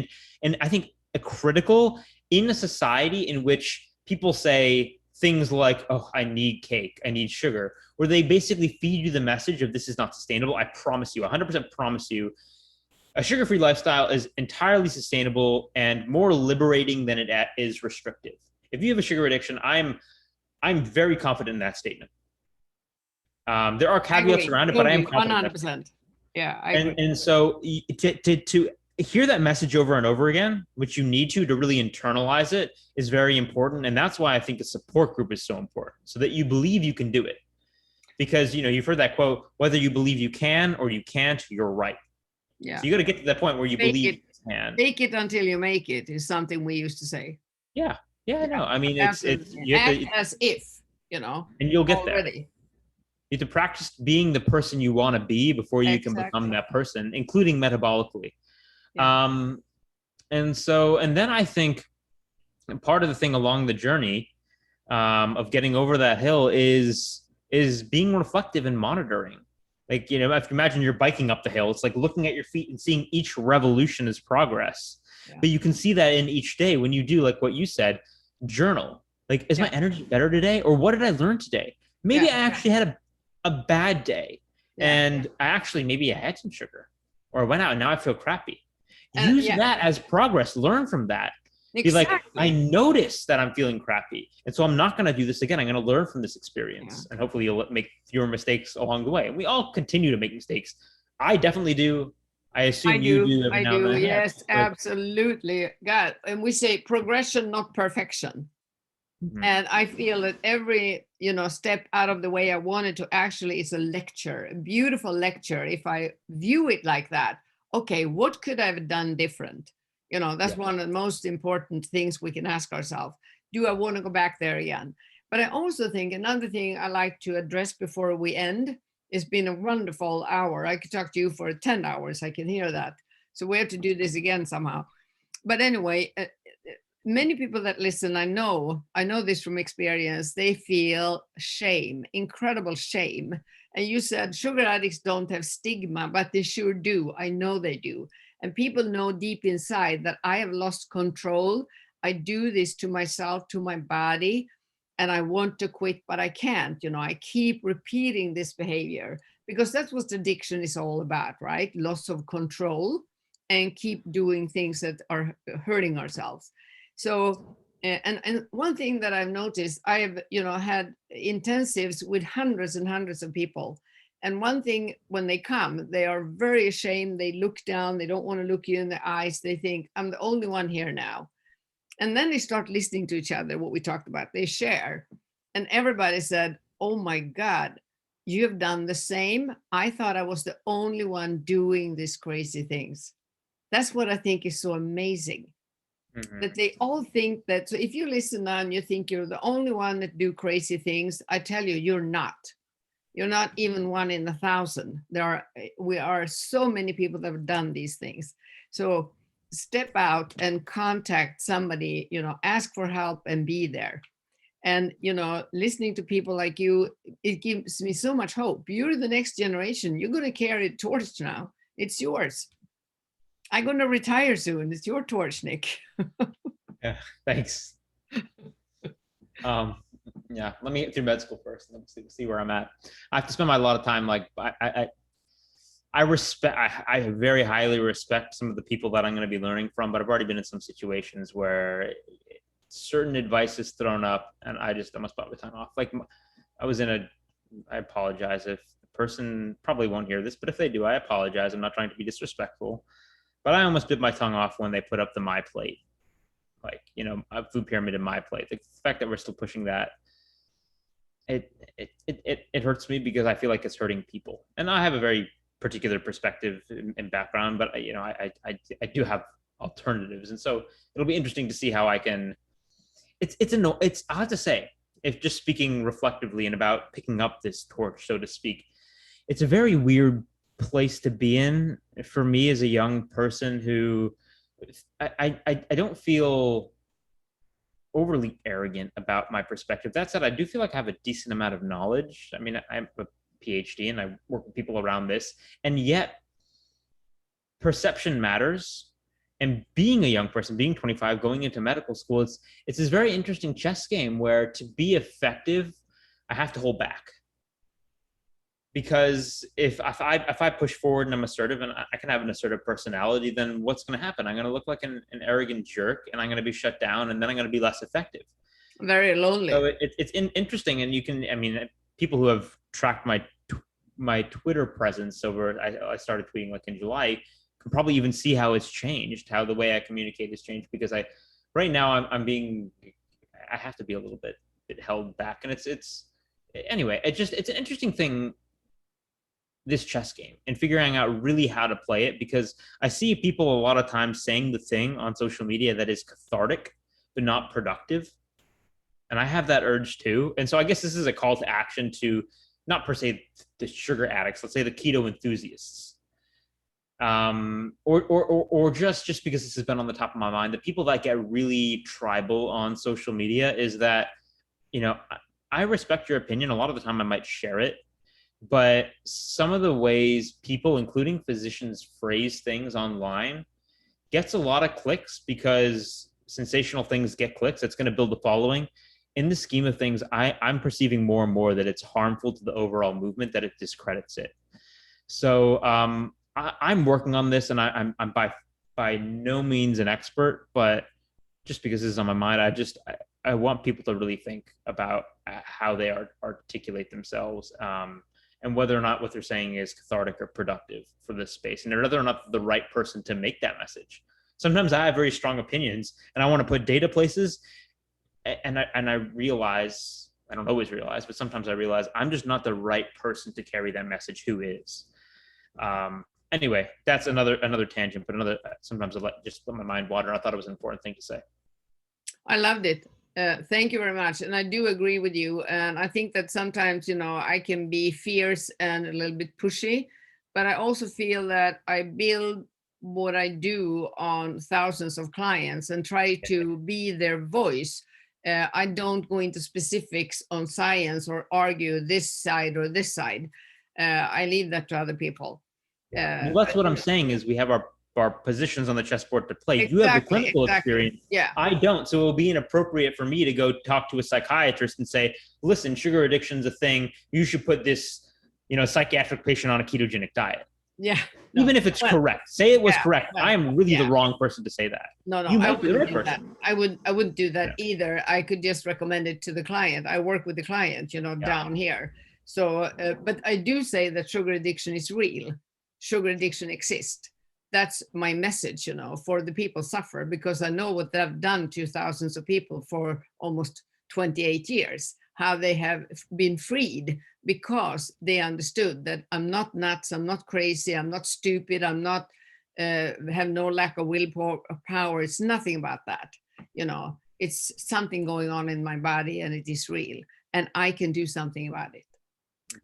and I think a critical in a society in which people say things like, oh, I need cake, I need sugar, where they basically feed you the message of this is not sustainable. I promise you, 100% promise you, a sugar-free lifestyle is entirely sustainable and more liberating than it is restrictive. If you have a sugar addiction, I'm very confident in that statement. There are caveats around it, but I am confident. 100%. Yeah, I agree. And so to hear that message over and over again, which you need to really internalize it, is very important. And that's why I think a support group is so important, so that you believe you can do it. Because, you know, you've heard that quote, whether you believe you can or you can't, you're right. Yeah. So you got to get to that point where you believe you can. Fake it until you make it is something we used to say. Yeah. Yeah, I know. I mean, it's you have to, as if. And you'll get there. already. You have to practice being the person you want to be before you can Exactly. become that person, including metabolically. Yeah. And then I think part of the thing along the journey of getting over that hill is being reflective and monitoring. Like, if you imagine you're biking up the hill, it's like looking at your feet and seeing each revolution as progress. Yeah. But you can see that in each day when you do, like what you said, journal. Like, is my energy better today? Or what did I learn today? Maybe I actually had a bad day. And maybe I had some sugar. Or I went out and now I feel crappy. Use that as progress. Learn from that. Exactly. Be like, I noticed that I'm feeling crappy. And so I'm not going to do this again. I'm going to learn from this experience. And hopefully you'll make fewer mistakes along the way. And we all continue to make mistakes. I definitely do. I assume you do every now and then. Yes, absolutely. God, and we say progression, not perfection. Mm-hmm. And I feel that every, step out of the way I wanted to actually is a lecture, a beautiful lecture. If I view it like that, okay, what could I have done different? That's one of the most important things we can ask ourselves. Do I want to go back there again? But I also think another thing I like to address before we end, it's been a wonderful hour. I could talk to you for 10 hours. I can hear that. So we have to do this again somehow. But anyway, many people that listen, I know this from experience, they feel shame, incredible shame. And you said sugar addicts don't have stigma, but they sure do. I know they do. And people know deep inside that I have lost control. I do this to myself, to my body, and I want to quit, but I can't. I keep repeating this behavior because that's what addiction is all about, right? Loss of control and keep doing things that are hurting ourselves. So, and one thing that I've noticed, I have, had intensives with hundreds and hundreds of people. And one thing, when they come, they are very ashamed. They look down. They don't want to look you in the eyes. They think, I'm the only one here now. And then they start listening to each other, what we talked about. They share. And everybody said, oh my God, you have done the same. I thought I was the only one doing these crazy things. That's what I think is so amazing. Mm-hmm. That they all think that. So if you listen now and you think you're the only one that do crazy things, I tell you, you're not. You're not even one in 1,000. We are so many people that have done these things. So step out and contact somebody, ask for help and be there. And, listening to people like you, it gives me so much hope. You're the next generation. You're going to carry the torch now. It's yours. I'm going to retire soon. It's your torch, Nick. Yeah, thanks. Yeah, let me get through med school first and then see where I'm at. I have to spend a lot of time. Like I very highly respect some of the people that I'm going to be learning from, but I've already been in some situations where certain advice is thrown up and I must bite my tongue off. Like I apologize if the person probably won't hear this, but if they do, I apologize. I'm not trying to be disrespectful, but I almost bit my tongue off when they put up the My Plate. Like, a food pyramid in My Plate. The fact that we're still pushing that, it hurts me because I feel like it's hurting people. And I have a very particular perspective and background, but I do have alternatives. And so it'll be interesting to see how I can, I have to say, if just speaking reflectively and about picking up this torch, so to speak, it's a very weird place to be in for me as a young person who I don't feel overly arrogant about my perspective. That said, I do feel like I have a decent amount of knowledge. I mean, I'm a PhD and I work with people around this, and yet perception matters. And being a young person, being 25, going into medical school, it's this very interesting chess game where to be effective, I have to hold back. Because if I push forward and I'm assertive and I can have an assertive personality, then what's going to happen? I'm going to look like an arrogant jerk and I'm going to be shut down and then I'm going to be less effective. Very lonely. So it's interesting. And people who have tracked my Twitter presence over, I started tweeting like in July, can probably even see how it's changed, how the way I communicate has changed, because right now I have to be a little bit held back. And anyway, it's an interesting thing, this chess game, and figuring out really how to play it, because I see people a lot of times saying the thing on social media that is cathartic but not productive. And I have that urge too. And so I guess this is a call to action to not per se the sugar addicts, let's say the keto enthusiasts. Or just because this has been on the top of my mind, the people that get really tribal on social media is that, you know, I respect your opinion. A lot of the time I might share it, but some of the ways people, including physicians, phrase things online gets a lot of clicks because sensational things get clicks. It's going to build a following. In the scheme of things, I'm perceiving more and more that it's harmful to the overall movement, that it discredits it. So I'm working on this, and I'm by no means an expert, but just because this is on my mind, I want people to really think about how they articulate themselves, and whether or not what they're saying is cathartic or productive for this space, and whether or not the right person to make that message. Sometimes I have very strong opinions, and I want to put data places, and I realize, I don't always realize, but sometimes I realize I'm just not the right person to carry that message. Who is? Anyway, that's another tangent, but sometimes I just let my mind wander. I thought it was an important thing to say. I loved it. Thank you very much. And I do agree with you. And I think that sometimes, I can be fierce and a little bit pushy, but I also feel that I build what I do on thousands of clients and try to be their voice. I don't go into specifics on science or argue this side or this side. I leave that to other people. Well, that's what I'm saying is we have our positions on the chessboard to play. Exactly, you have the clinical experience. Yeah. I don't. So it will be inappropriate for me to go talk to a psychiatrist and say, listen, sugar addiction is a thing. You should put this, psychiatric patient on a ketogenic diet. Yeah. No, even if it's correct. Say it was correct. Right. I am really the wrong person to say that. No, you I might be the right wouldn't do that. person. I wouldn't do that either. I could just recommend it to the client. I work with the client, down here. So, but I do say that sugar addiction is real. Sugar addiction exists. That's my message, for the people suffer, because I know what they've done to thousands of people for almost 28 years, how they have been freed because they understood that I'm not nuts, I'm not crazy, I'm not stupid, I'm not, have no lack of willpower. It's nothing about that. It's something going on in my body and it is real and I can do something about it.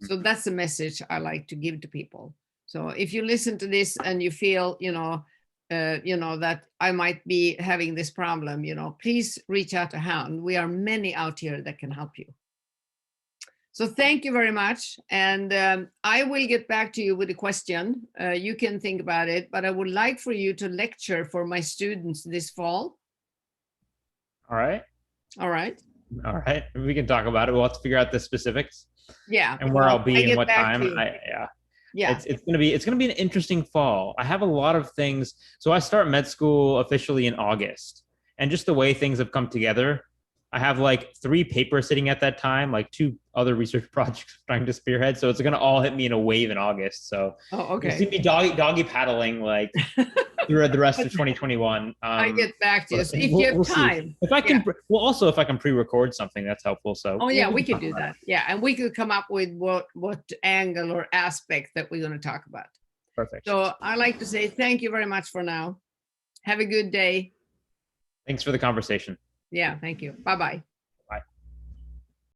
So that's the message I like to give to people. So if you listen to this and you feel, that I might be having this problem, please reach out to Hound. We are many out here that can help you. So thank you very much. And I will get back to you with a question. You can think about it, but I would like for you to lecture for my students this fall. All right. All right. All right. We can talk about it. We'll have to figure out the specifics. Yeah. And where I'll be and what time. Yeah. It's gonna be an interesting fall. I have a lot of things. So I start med school officially in August, and just the way things have come together, I have like 3 papers sitting at that time, like 2 other research projects trying to spearhead. So it's gonna all hit me in a wave in August. So okay. You see me doggy paddling like through the rest of 2021. I get back to you if you have time. See. If I can, also if I can pre-record something, that's helpful. So we could do that. Yeah, and we could come up with what angle or aspect that we're going to talk about. Perfect. So I like to say thank you very much for now. Have a good day. Thanks for the conversation. Yeah, thank you. Bye-bye.